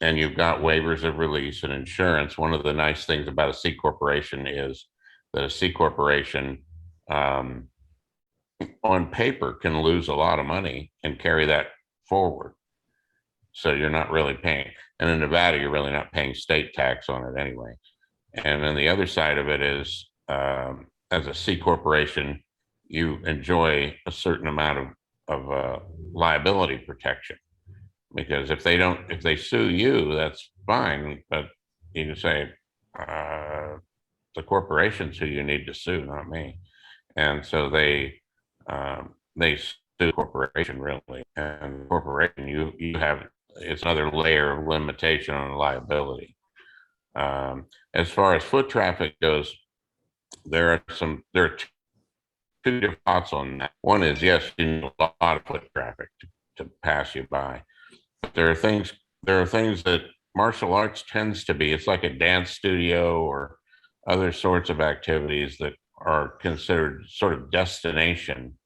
E: and you've got waivers of release and insurance, one of the nice things about a C corporation is that a C corporation on paper can lose a lot of money and carry that forward. So you're not really paying, and in Nevada, you're really not paying state tax on it anyway. And then the other side of it is, as a C corporation, you enjoy a certain amount of liability protection, because if they sue you, that's fine, but you can say the corporation's who you need to sue, not me. And so they sue the corporation, really, and the corporation, you have, it's another layer of limitation on liability. As far as foot traffic goes, there are two different thoughts on that. One is, yes, you need a lot of foot traffic to pass you by. But there are things that martial arts tends to be. It's like a dance studio or other sorts of activities that are considered sort of destination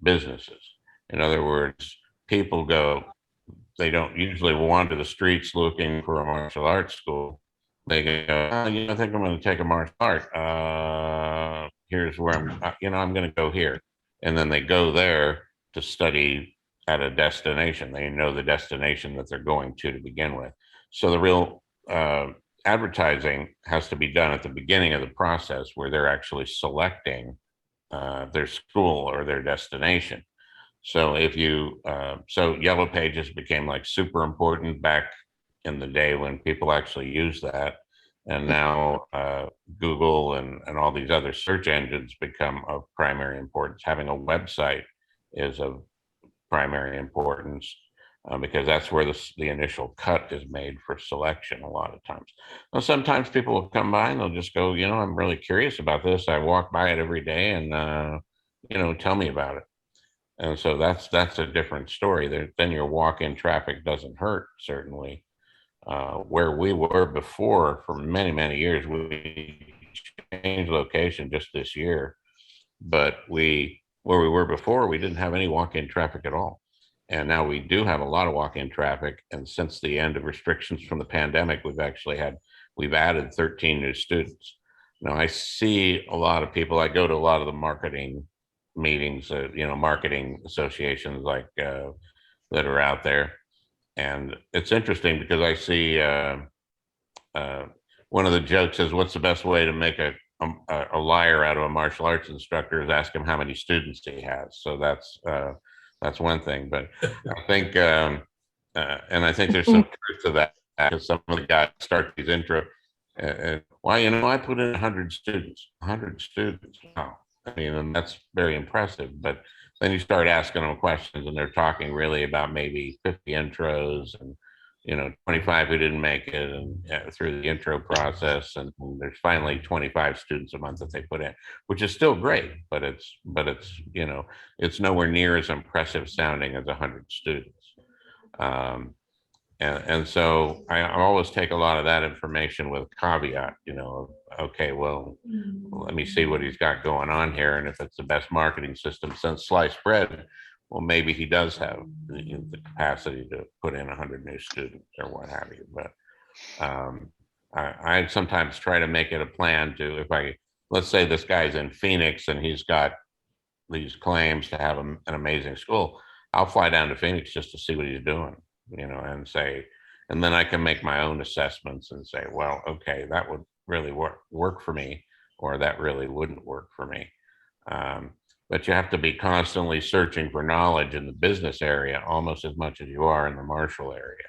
E: businesses. In other words, people they don't usually wander the streets looking for a martial arts school. They go, I think I'm going to take a martial art. Here's where I'm going to go here. And then they go there to study at a destination. They know the destination that they're going to begin with. So the real advertising has to be done at the beginning of the process, where they're actually selecting their school or their destination. So so Yellow Pages became like super important back in the day when people actually used that. And now Google and all these other search engines become of primary importance. Having a website is of primary importance because that's where the initial cut is made for selection a lot of times. Now, sometimes people will come by and they'll just go, I'm really curious about this. I walk by it every day and, tell me about it. And so that's a different story. Then your walk-in traffic doesn't hurt, certainly. Where we were before for many, many years, we changed location just this year, but where we were before, we didn't have any walk-in traffic at all. And now we do have a lot of walk-in traffic. And since the end of restrictions from the pandemic, we've added 13 new students. Now I see a lot of people, I go to a lot of the marketing meetings, marketing associations like that are out there. And it's interesting because I see one of the jokes is, what's the best way to make a liar out of a martial arts instructor is ask him how many students he has. So that's one thing. But I think, and I think there's some truth to that, because some of the guys start these intro, well, I put in 100 students. Wow. I mean, and that's very impressive. But then you start asking them questions and they're talking really about maybe 50 intros and, 25 who didn't make it and through the intro process. And there's finally 25 students a month that they put in, which is still great, but it's, it's nowhere near as impressive sounding as 100 students. And so I always take a lot of that information with caveat, okay, well, let me see what he's got going on here. And if it's the best marketing system since sliced bread, well, maybe he does have the capacity to put in 100 new students or what have you. But I sometimes try to make it a plan to, let's say this guy's in Phoenix and he's got these claims to have an amazing school, I'll fly down to Phoenix just to see what he's doing, and then I can make my own assessments and say, well, okay, that would really work for me, or that really wouldn't work for me. But you have to be constantly searching for knowledge in the business area almost as much as you are in the martial area.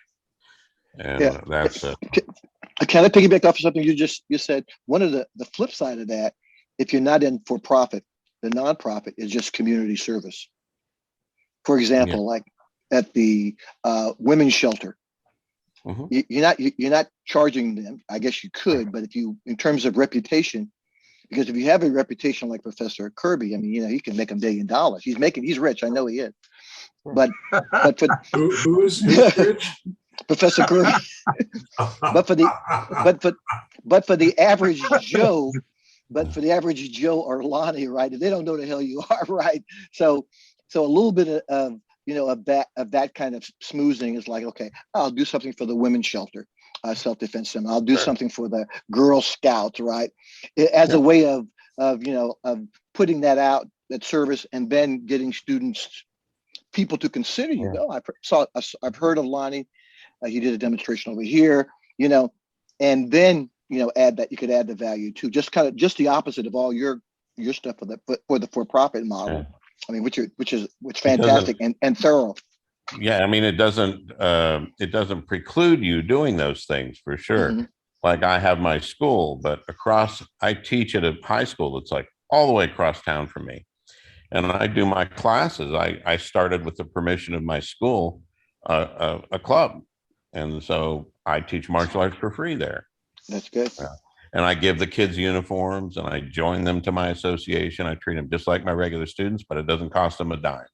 E: And that's
D: can I piggyback off of something you said? One of the flip side of that, if you're not in for profit, the nonprofit is just community service. For example, like at the women's shelter, you're not charging them. I guess you could, but in terms of reputation, because if you have a reputation like Professor Kirby, I mean, you can make $1 billion. He's rich. I know he is. But for
A: who's rich?
D: Professor Kirby. but for the average Joe, or Lonnie, right? They don't know the hell you are, right? So a little bit of that kind of smoozing is like, okay, I'll do something for the women's shelter, self-defense center. I'll do something for the Girl Scouts, right? As a way of putting that out, that service, and then getting people to consider you. I've heard of Lonnie. He did a demonstration over here, and then add that. You could add the value too. Just the opposite of all your stuff for the for-profit model. I mean, which is fantastic and thorough.
E: Yeah, I mean, it doesn't preclude you doing those things for sure. Mm-hmm. Like I have my school, but I teach at a high school that's like all the way across town from me, and I do my classes. I started with the permission of my school, a club, and so I teach martial arts for free there.
D: That's good.
E: And I give the kids uniforms and I join them to my association. I treat them just like my regular students, but it doesn't cost them a dime.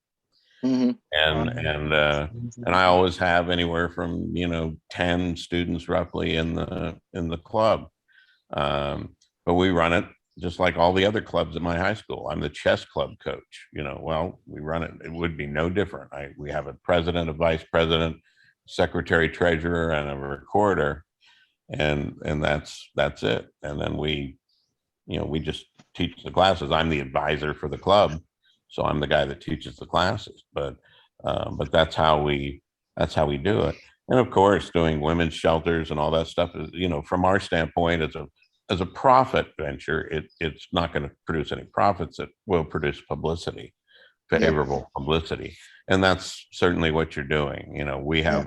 E: Mm-hmm. And I always have anywhere from 10 students roughly in the club. But we run it just like all the other clubs at my high school. I'm the chess club coach. Well, we run it. It would be no different. We have a president, a vice president, secretary, treasurer, and a recorder. And that's it. And then we just teach the classes. I'm the advisor for the club, so I'm the guy that teaches the classes. But that's how we do it. And of course, doing women's shelters and all that stuff is, from our standpoint, as a profit venture, it's not going to produce any profits. It will produce publicity, favorable publicity, and that's certainly what you're doing. We have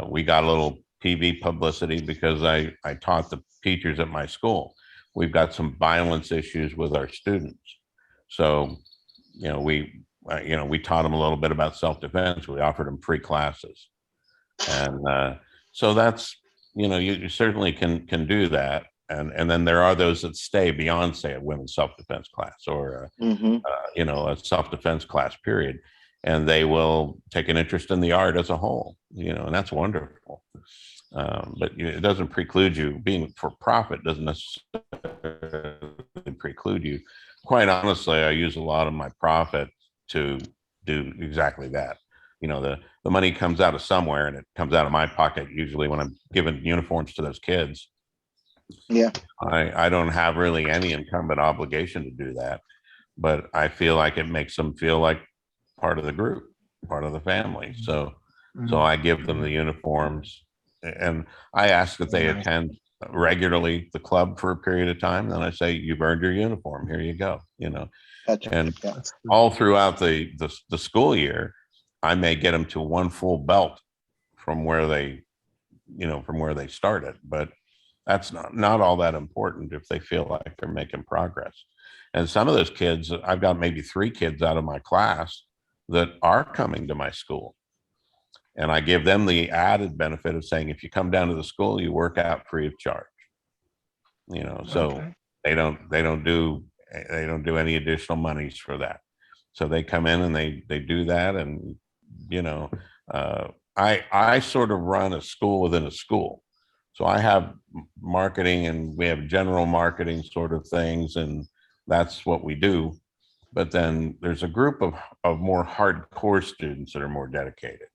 E: we got a little TV publicity because I taught the teachers at my school. We've got some violence issues with our students. So, we taught them a little bit about self-defense. We offered them free classes. And so that's, you certainly can do that. And then there are those that stay beyond, say, a women's self-defense class or, a self-defense class period. And they will take an interest in the art as a whole, and that's wonderful. But it doesn't preclude you. Being for profit doesn't necessarily preclude you. Quite honestly, I use a lot of my profit to do exactly that. The money comes out of somewhere, and it comes out of my pocket usually when I'm giving uniforms to those kids.
D: Yeah.
E: I don't have really any incumbent obligation to do that, but I feel like it makes them feel like part of the group, part of the family. So I give them the uniforms, and I ask that they attend regularly the club for a period of time. Then I say, you've earned your uniform. Here you go.
D: Gotcha.
E: And
D: Yeah.
E: all throughout the school year, I may get them to one full belt from where they started, but that's not all that important if they feel like they're making progress. And some of those kids, I've got maybe 3 kids out of my class that are coming to my school. And I give them the added benefit of saying, if you come down to the school, you work out free of charge. So they don't do any additional monies for that. So they come in and they do that. And, I sort of run a school within a school. So I have marketing, and we have general marketing sort of things, and that's what we do. But then there's a group of more hardcore students that are more dedicated.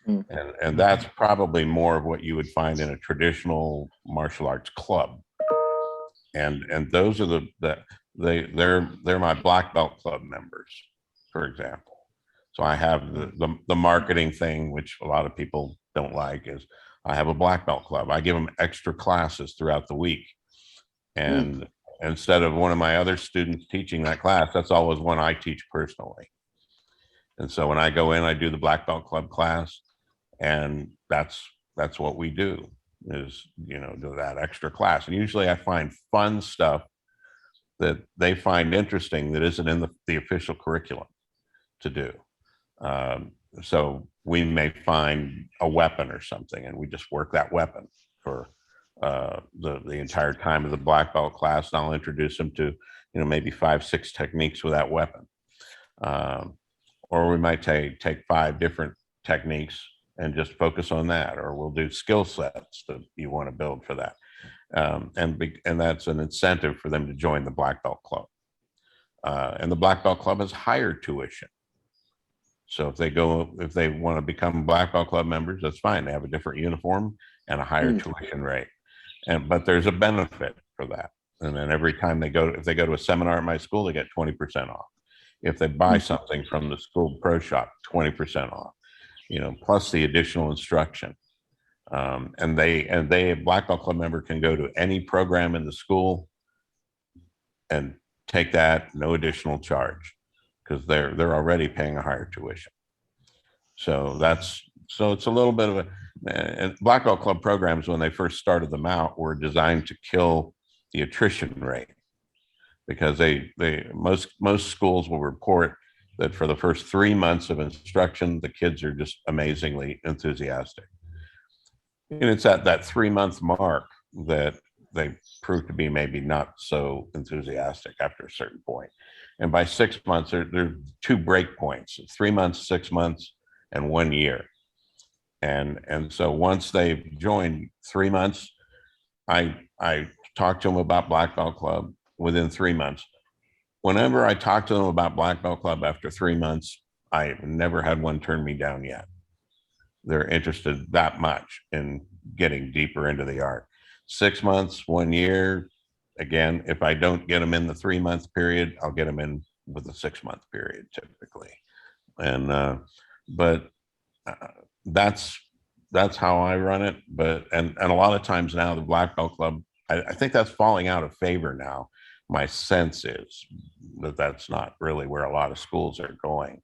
E: And that's probably more of what you would find in a traditional martial arts club. And those are they're my black belt club members, for example. So I have the marketing thing, which a lot of people don't like, is I have a black belt club. I give them extra classes throughout the week. And instead of one of my other students teaching that class, that's always one I teach personally. And so when I go in, I do the black belt club class, and that's what we do, is, do that extra class. And usually I find fun stuff that they find interesting that isn't in the official curriculum to do. So we may find a weapon or something, and we just work that weapon for the entire time of the black belt class. And I'll introduce them to, maybe 5-6 techniques with that weapon. Or we might take 5 different techniques and just focus on that, or we'll do skill sets that you want to build for that. And that's an incentive for them to join the black belt club. And the black belt club has higher tuition. So if they want to become black belt club members, that's fine. They have a different uniform and a higher tuition rate. But there's a benefit for that. And then every time if they go to a seminar at my school, they get 20% off. If they buy something from the school pro shop, 20% off, plus the additional instruction. And a black belt club member can go to any program in the school and take that, no additional charge, because they're already paying a higher tuition. So it's a little bit of and black belt club programs, when they first started them out, were designed to kill the attrition rate, because most schools will report that for the first 3 months of instruction, the kids are just amazingly enthusiastic. And it's at that 3-month mark that they prove to be maybe not so enthusiastic after a certain point. And by 6 months, there are 2 break points: 3 months, 6 months, and 1 year. And so once they've joined 3 months, I talk to them about black belt club within 3 months. Whenever I talk to them about black belt club after 3 months, I've never had one turn me down yet. They're interested that much in getting deeper into the art. 6 months, 1 year. Again, if I don't get them in the 3-month period, I'll get them in with the 6-month period typically. And that's how I run it. But and a lot of times now, the black belt club, I think that's falling out of favor now. My sense is that's not really where a lot of schools are going.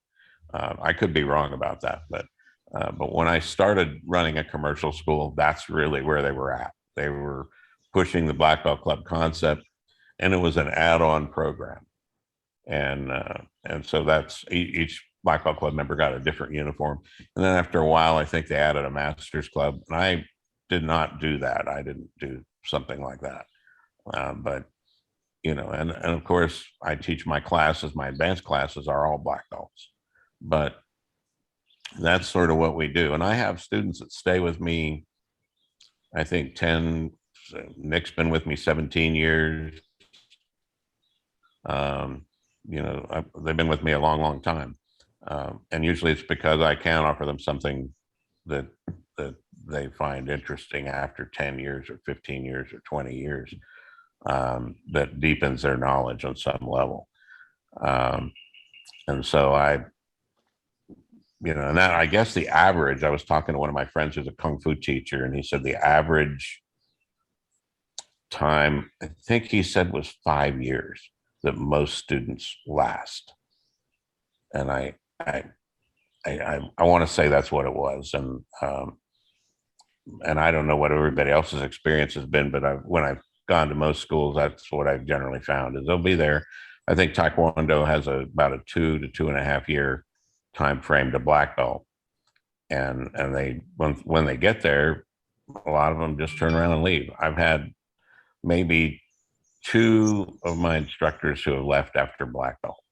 E: I could be wrong about that, but But when I started running a commercial school, that's really where they were at. They were pushing the Black Belt Club concept, and it was an add-on program. And so that's each Black Belt Club member got a different uniform. And then after a while, I think they added a Masters Club. And I did not do that. I didn't do something like that. But, you know, and of course, I teach my classes, my advanced classes are all black belts. But that's sort of what we do. And I have students that stay with me, I think 10, Nick's been with me 17 years. You know, they've been with me a long, long time. And usually it's because I can offer them something that they find interesting after 10 years or 15 years or 20 years, that deepens their knowledge on some level. And so you know, and that, I guess the average, I was talking to one of my friends who's a Kung Fu teacher, and he said the average time, I think he said, was 5 years that most students last. And I want to say that's what it was. And I don't know what everybody else's experience has been, but when I've gone to most schools, that's what I've generally found, is they'll be there. I think Taekwondo has about a 2 to 2.5 year time frame to black belt. And they, when they get there, a lot of them just turn around and leave. I've had maybe 2 of my instructors who have left after black belt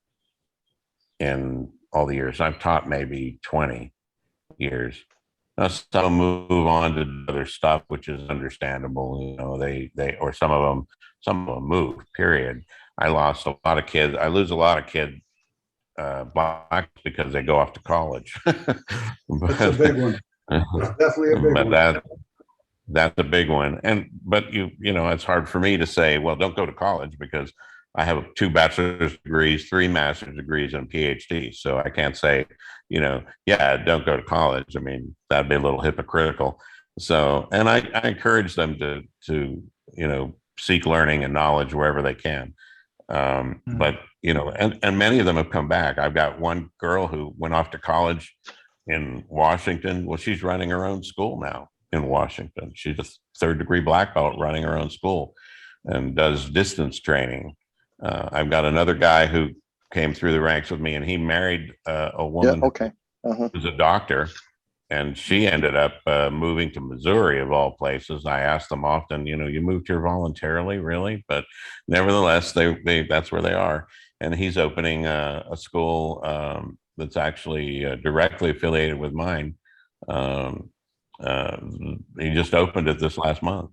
E: in all the years. I've taught maybe 20 years. Now, some move on to other stuff, which is understandable. You know, they or some of them move, period. I lost a lot of kids. I lose a lot of kids black because they go off to college.
C: That's a big one. That's definitely a big one.
E: That's a big one. But you know, it's hard for me to say, well, don't go to college, because I have 2 bachelor's degrees, 3 master's degrees, and a PhD. So I can't say, you know, yeah, don't go to college. I mean, that'd be a little hypocritical. So, and I encourage them to, you know, seek learning and knowledge wherever they can. But, you know, and many of them have come back. I've got one girl who went off to college in Washington. Well, she's running her own school now in Washington. She's a 3rd degree black belt running her own school and does distance training. I've got another guy who came through the ranks with me, and he married a woman who's a doctor, and she ended up moving to Missouri, of all places. I ask them often, you know, you moved here voluntarily, really? But nevertheless, that's where they are. And he's opening a school that's actually directly affiliated with mine. He just opened it this last month.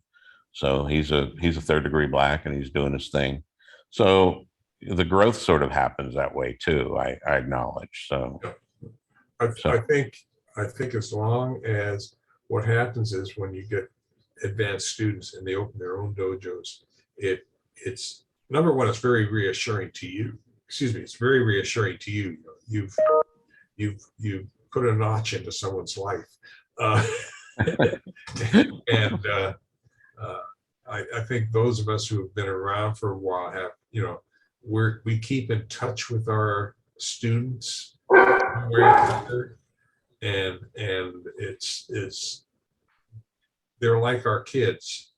E: So he's a 3rd degree black, and he's doing his thing. So the growth sort of happens that way too. I acknowledge. So
A: I think as long as what happens is when you get advanced students and they open their own dojos, it's number one, it's very reassuring to you. Excuse me, it's very reassuring to you. You've put a notch into someone's life. I think those of us who have been around for a while have, you know, we keep in touch with our students, and it's they're like our kids,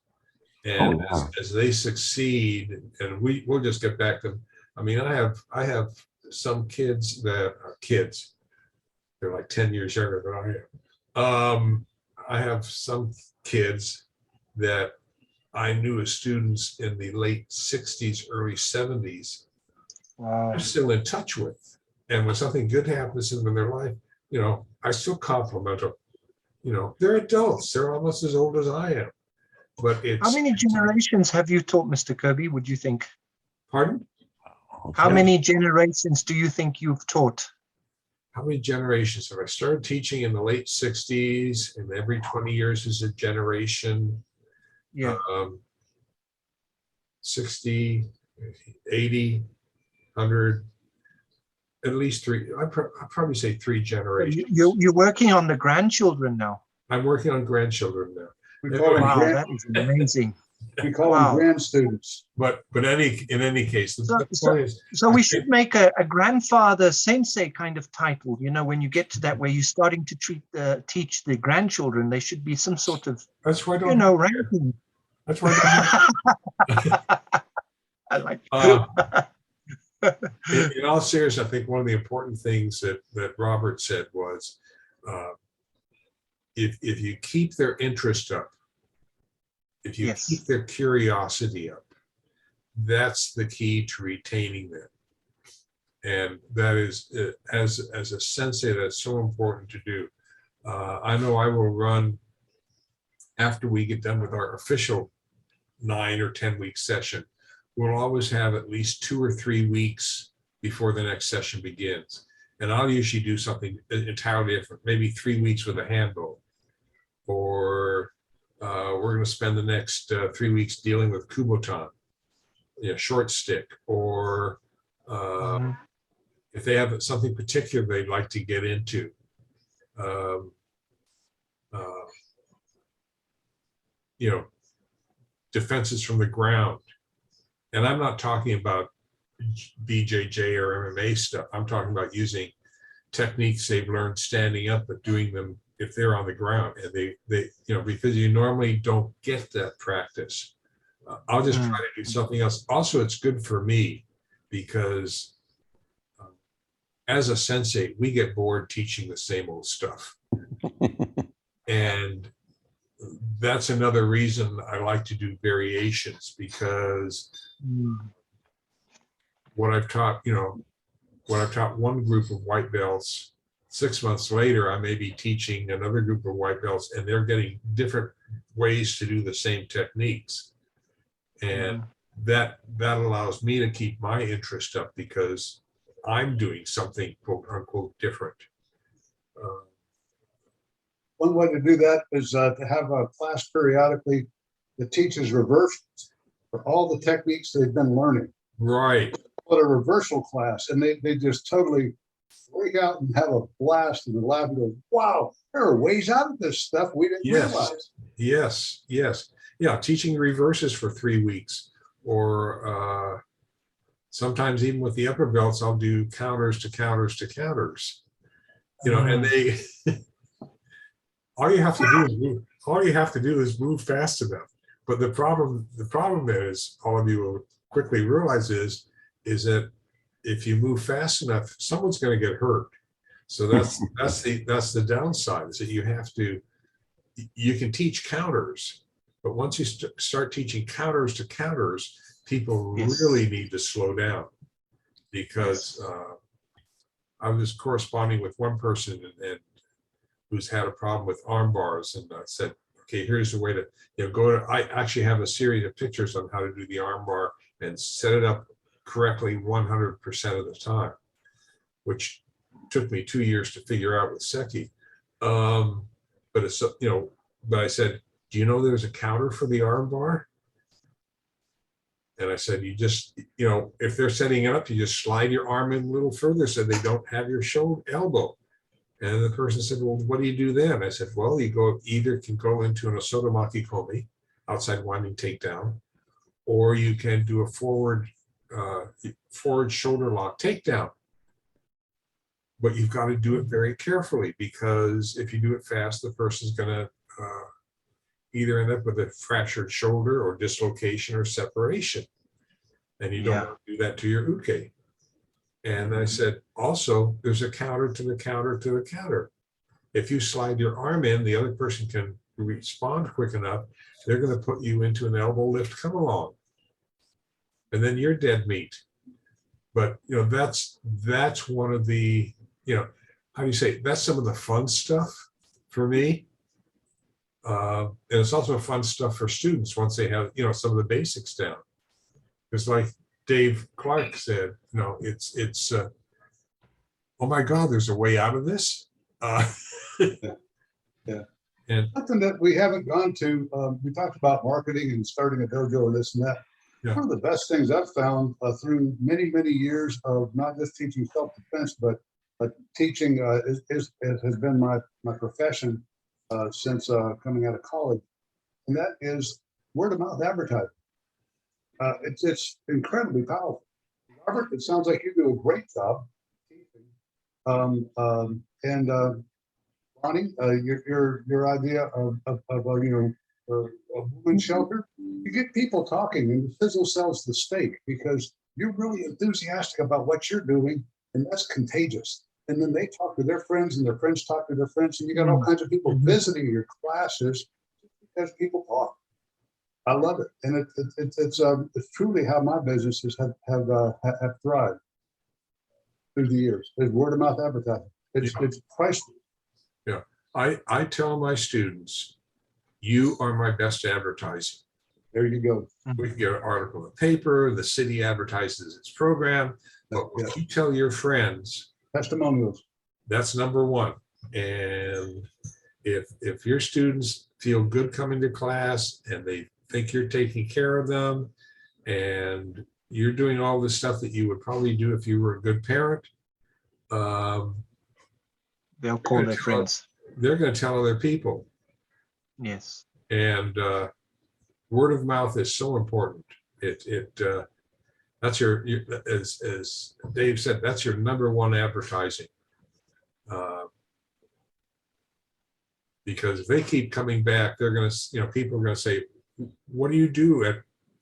A: and as they succeed, and we'll just get back to. I mean, I have some kids that are kids. They're like 10 years younger than I am. I have some kids that I knew as students in the late 60s, early 70s.
F: Wow.
A: I'm still in touch with. And when something good happens to them in their life, you know, I still compliment them. You know, they're adults. They're almost as old as I am. But it's.
F: How many generations have you taught, Mr. Kirby, would you think?
A: Pardon?
F: How many generations do you think you've taught?
A: How many generations have I started teaching in the late 60s, and every 20 years is a generation.
F: Yeah.
A: 60, 80, 100, at least 3. I'd probably say 3 generations.
F: You're working on the grandchildren now.
A: I'm working on grandchildren now.
C: We call them
F: Wow, that is amazing.
C: We call
F: Wow.
C: them grand students.
A: But in any case, the point is,
F: So we should make a grandfather sensei kind of title. You know, when you get to that where you're starting to teach the grandchildren, there should be some sort of,
A: that's why I don't.
F: you know, ranking.
A: That's why I don't.
F: I like.
A: In all seriousness, I think one of the important things that Robert said was, if you keep their interest up, if you
F: Yes.
A: keep their curiosity up, that's the key to retaining them. And that is, as a sensei, that's so important to do. I know I will run, after we get done with our official 9 or 10 week session, we'll always have at least 2 or 3 weeks before the next session begins. And I'll usually do something entirely different, maybe 3 weeks with a handbook, or we're going to spend the next 3 weeks dealing with kubotan, short stick, or if they have something particular they'd like to get into. Defenses from the ground. And I'm not talking about BJJ or MMA stuff. I'm talking about using techniques they've learned standing up, but doing them if they're on the ground. And they because you normally don't get that practice. I'll just try to do something else. Also, it's good for me because as a sensei, we get bored teaching the same old stuff. And that's another reason I like to do variations, because what I've taught one group of white belts, 6 months later, I may be teaching another group of white belts, and they're getting different ways to do the same techniques. And that allows me to keep my interest up because I'm doing something quote unquote different.
C: One way to do that is to have a class periodically that teaches reversals for all the techniques they've been learning.
A: Right.
C: What a reversal class, and they just totally freak out and have a blast and laugh and go, wow, there are ways out of this stuff we didn't realize.
A: Yes. Yeah, teaching reverses for 3 weeks, or sometimes even with the upper belts, I'll do counters to counters to counters. And they all you have to do is move fast enough. But the problem is, all of you will quickly realize is that if you move fast enough, someone's going to get hurt. So that's the downside, is that you can teach counters, but once you start teaching counters to counters, people really need to slow down, because I was corresponding with one person and who's had a problem with arm bars, and I said, okay, here's the way to I actually have a series of pictures on how to do the arm bar and set it up correctly 100% of the time, which took me 2 years to figure out with Seki. But it's, but I said, do you know there's a counter for the arm bar? And I said, you just, if they're setting it up, you just slide your arm in a little further so they don't have your elbow. And the person said, well, what do you do then? I said, well, you either can go into an osodomaki komi, outside winding takedown, or you can do a forward shoulder lock takedown. But you've got to do it very carefully, because if you do it fast, the person's going to either end up with a fractured shoulder or dislocation or separation. And you don't want to do that to your uke. And I said, also, there's a counter to the counter to the counter. If you slide your arm in, the other person can respond quick enough. They're going to put you into an elbow lift come along. And then you're dead meat. But, that's one of the, how do you say, that's some of the fun stuff for me. And it's also fun stuff for students once they have, some of the basics down. It's like Dave Clark said, it's oh my God, there's a way out of this.
C: Yeah.
A: And
C: something that we haven't gone to, we talked about marketing and starting a dojo and this and that.
A: Yeah.
C: One of the best things I've found through many, many years of not just teaching self-defense, but teaching has been my profession since coming out of college. And that is word of mouth advertising. It's incredibly powerful. Robert, it sounds like you do a great job. And Bonnie, your idea of a women's shelter, you get people talking and the sizzle sells the steak because you're really enthusiastic about what you're doing, and that's contagious. And then they talk to their friends, and their friends talk to their friends, and you got all kinds of people visiting your classes because people talk. I love it, and it's truly how my businesses have thrived through the years. It's word of mouth advertising. It's priceless.
A: Yeah, I tell my students, you are my best advertising.
C: There you go.
A: We can get an article in the paper, the city advertises its program, but if you tell your friends,
C: Testimonials.
A: that's number one. And if your students feel good coming to class and they think you're taking care of them and you're doing all the stuff that you would probably do if you were a good parent,
F: They'll call their friends.
A: They're going to tell other people.
F: Yes.
A: And word of mouth is so important. That's your, as Dave said, that's your number one advertising. Because if they keep coming back, they're going to, people are going to say, what do you do at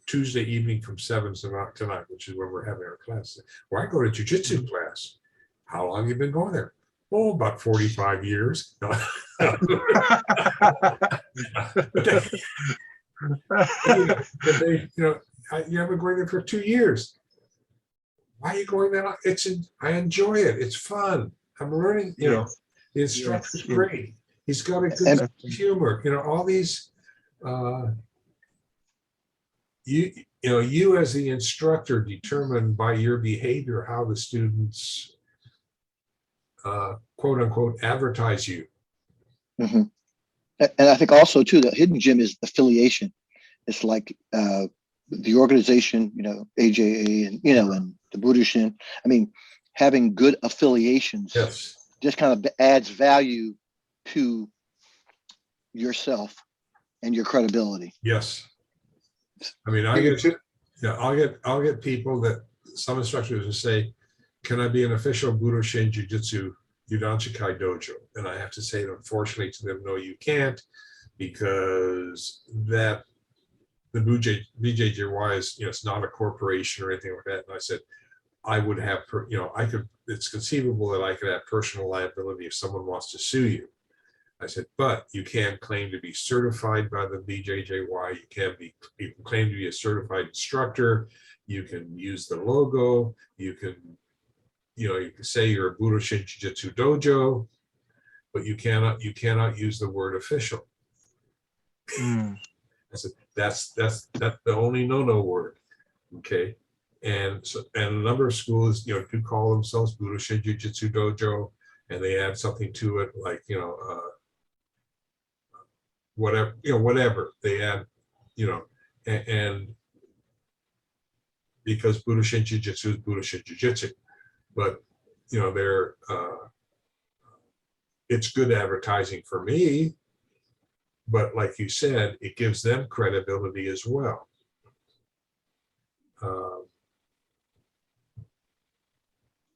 A: Tuesday evening from 7 tonight, which is when we're having our class? Well, I go to jiu-jitsu class. How long have you been going there? Oh, about 45 years. You've been going there for 2 years. Why are you going there? I enjoy it. It's fun. I'm learning, the instructor's great. He's got a good humor, all these, you as the instructor determine by your behavior how the students quote unquote advertise you.
D: Mm-hmm. And I think also too, the hidden gem is affiliation. It's like the organization, AJA and, and the Budoshin. I mean, having good affiliations just kind of adds value to yourself and your credibility.
A: Yes. I mean, I'll get people that some instructors will say, can I be an official Budoshin Jujitsu Yudan Shikai Dojo? And I have to say, unfortunately to them, no, you can't, because the BJJY is, it's not a corporation or anything like that. And I said, I would have, it's conceivable that I could have personal liability if someone wants to sue you. I said, but you can claim to be certified by the BJJY. You can claim to be a certified instructor. You can use the logo. You can say you're a Budoshin Jujitsu Dojo, but you cannot use the word official. I said, that's the only no word. Okay. And a number of schools, do call themselves Budoshin Jujitsu Dojo, and they add something to it, like, whatever they add, and because Budoshin Jujitsu is Budoshin Jujitsu, but it's good advertising for me, but like you said, it gives them credibility as well.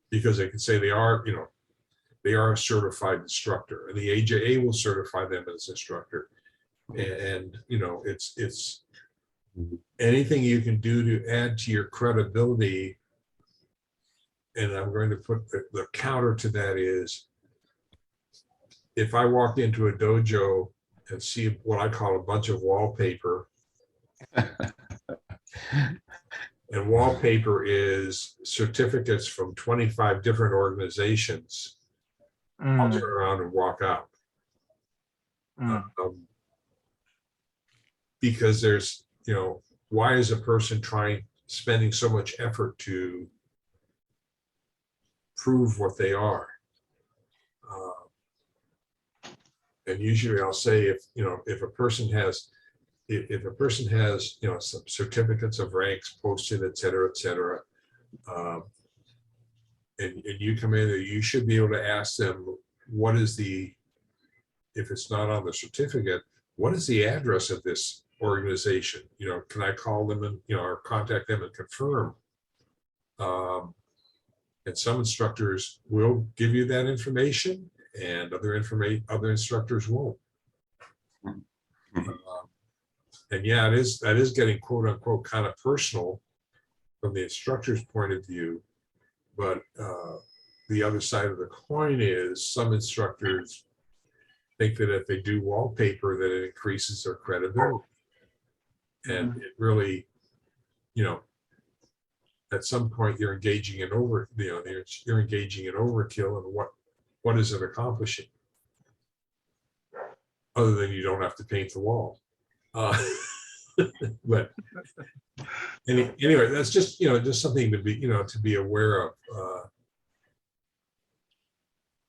A: Because they can say they are a certified instructor, and the AJA will certify them as instructor. And it's anything you can do to add to your credibility. And I'm going to put the counter to that is, if I walk into a dojo and see what I call a bunch of wallpaper, and wallpaper is certificates from 25 different organizations, I'll turn around and walk out. Because there's, why is a person spending so much effort to prove what they are? And usually I'll say, if a person has some certificates of ranks posted, et cetera, and you come in there, you should be able to ask them, if it's not on the certificate, what is the address of this organization? You know, can I call them and, you know, or contact them and confirm? And some instructors will give you that information, and other instructors won't. And yeah, that is getting quote unquote kind of personal from the instructor's point of view. But the other side of the coin is some instructors think that if they do wallpaper, that it increases their credibility. And it really, you know, at some point you're engaging in you're engaging in overkill, and what is it accomplishing? Other than you don't have to paint the wall. But anyway, that's just, you know, just something to be, you know, to be aware of.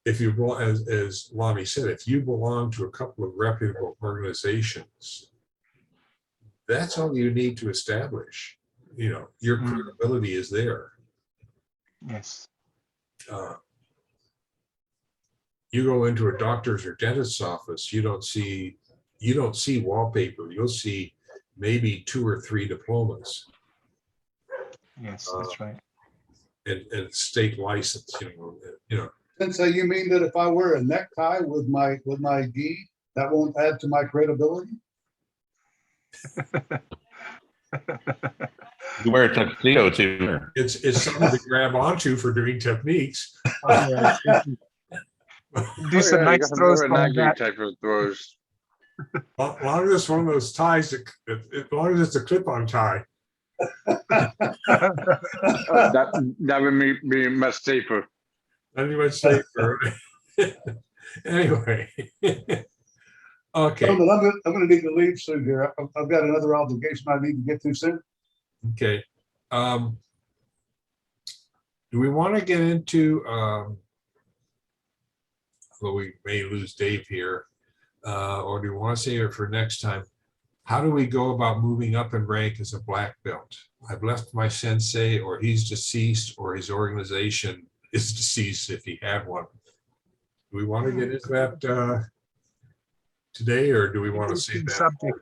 A: If you, as Lami said, if you belong to a couple of reputable organizations, that's all you need to establish. You know, your credibility is there.
F: Yes.
A: You go into a doctor's or dentist's office, you don't see wallpaper. You'll see maybe 2 or 3 diplomas.
F: Yes, that's right.
A: And state license. You know.
C: Sensei, you mean that if I wear a necktie with my gi, that won't add to my credibility?
E: You wear a tuxedo too.
A: It's something to grab onto for doing techniques.
F: Do some nice throws like that.
B: Type of throws.
A: As long as it's one of those ties, as long as it's a clip-on tie.
B: That would be much safer.
A: That'd be much safer. Anyway. Okay.
C: I'm going to need to leave soon here. I've got another obligation I need to get to soon.
A: Okay. Do we want to get into, although we may lose Dave here, or do we want to save it for next time? How do we go about moving up in rank as a black belt? I've left my sensei, or he's deceased, or his organization is deceased if he had one. Do we want to get into that today, or do we want to save that?
F: Subject.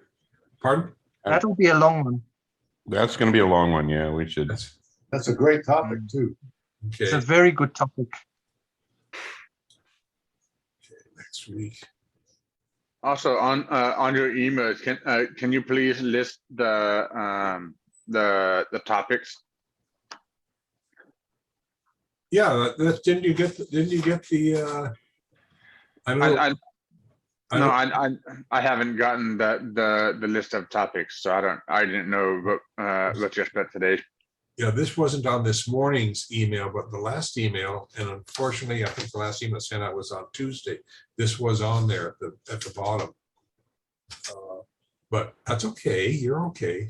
A: Pardon?
F: That'll be a long one.
E: That's going to be a long one. Yeah, we should.
C: That's a great topic too.
A: Okay.
F: It's a very good topic.
A: Okay, next week.
B: Also on your emails, can you please list the topics?
A: Yeah, didn't you get the I don't know.
B: I haven't gotten the list of topics, so I didn't know what you spent today.
A: Yeah, this wasn't on this morning's email, but the last email, and unfortunately, I think the last email sent out was on Tuesday. This was on there at the bottom. But that's okay. You're okay.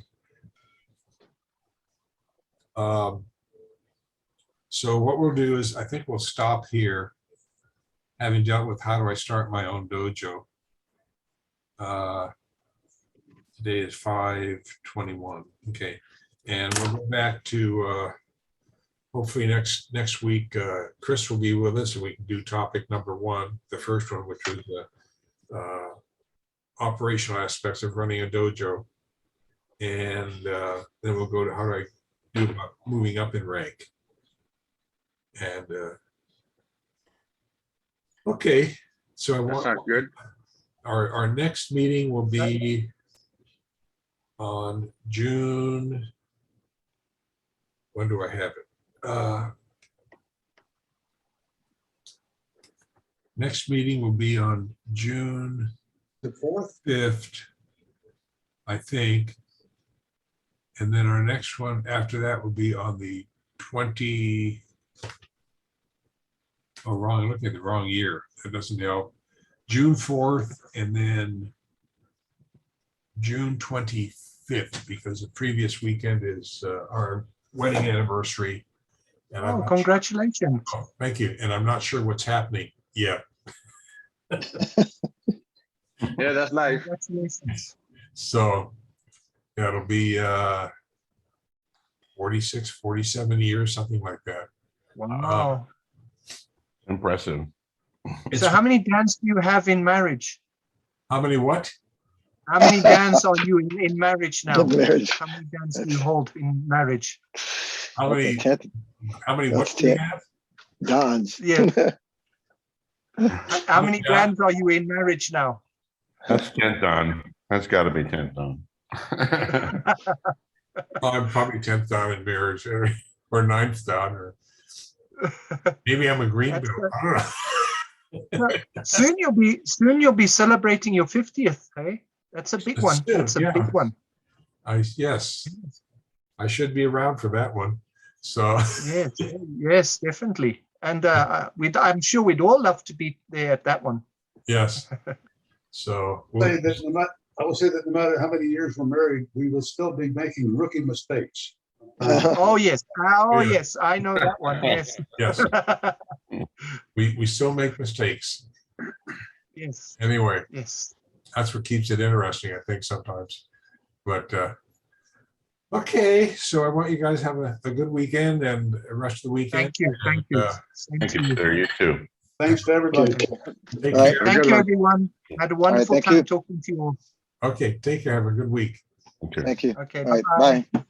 A: So what we'll do is, I think we'll stop here, having dealt with how do I start my own dojo. Today is 5/21. Okay. And we'll go back to hopefully next week. Chris will be with us, and we can do topic number 1, the first one, which was the operational aspects of running a dojo. And then we'll go to how do I do about moving up in rank. And okay, so
B: That sounds good.
A: Our next meeting will be on June. When do I have it? Next meeting will be on June
C: The 4th?
A: 5th, I think. And then our next one after that will be on the 20. Oh, wrong. I'm looking at the wrong year. That doesn't help. June 4th and then June 25th, because the previous weekend is our wedding anniversary. And
F: Oh, congratulations.
A: Oh, thank you. And I'm not sure what's happening yet.
B: Yeah, that's life.
F: Congratulations.
A: So yeah, it'll be 46, 47 years, something like that.
F: Wow.
E: Impressive.
F: So how many dans do you have in marriage?
A: How many what?
F: How many dans are you in marriage now?
D: Marriage.
F: How many dans do you hold in marriage?
A: How many,
D: Tenth
A: how many,
D: That's
A: what do we
D: 10.
A: have?
D: Dons.
F: Yeah. How many
A: Yeah.
F: dans are you in marriage now?
E: That's 10th on. That's got to be 10th on.
A: I'm probably 10th down in marriage or 9th down, or maybe I'm a green
F: That's
A: belt. I don't know.
F: Soon you'll be celebrating your 50th, hey? That's a big one.
A: Soon,
F: That's a
A: yeah.
F: big one.
A: Yes, I should be around for that one. So
F: Yes, yes, definitely. And I'm sure we'd all love to be there at that one.
A: yes. So
C: Say that I will say that no matter how many years we're married, we will still be making rookie mistakes.
F: Oh yes, oh
A: Yeah.
F: yes, I know that one. Yes,
A: yes, we still make mistakes.
F: yes,
A: Anyway,
F: yes.
A: that's what keeps it interesting, I think, sometimes. But okay, so I want you guys to have a good weekend and the rest of the weekend.
F: Thank you, thank you.
A: And,
F: Same
E: Thank
F: to
E: you,
F: you.
E: sir. You too.
C: Thanks to everybody.
A: take
D: All right.
A: care.
F: Thank
B: Good
F: you,
B: one.
F: everyone. Had a wonderful
D: thank
F: time
D: you.
F: talking to you all.
A: Okay, take care. Have a good week.
E: Okay.
D: Thank you.
F: Okay,
D: All right.
F: bye-bye.
D: Bye.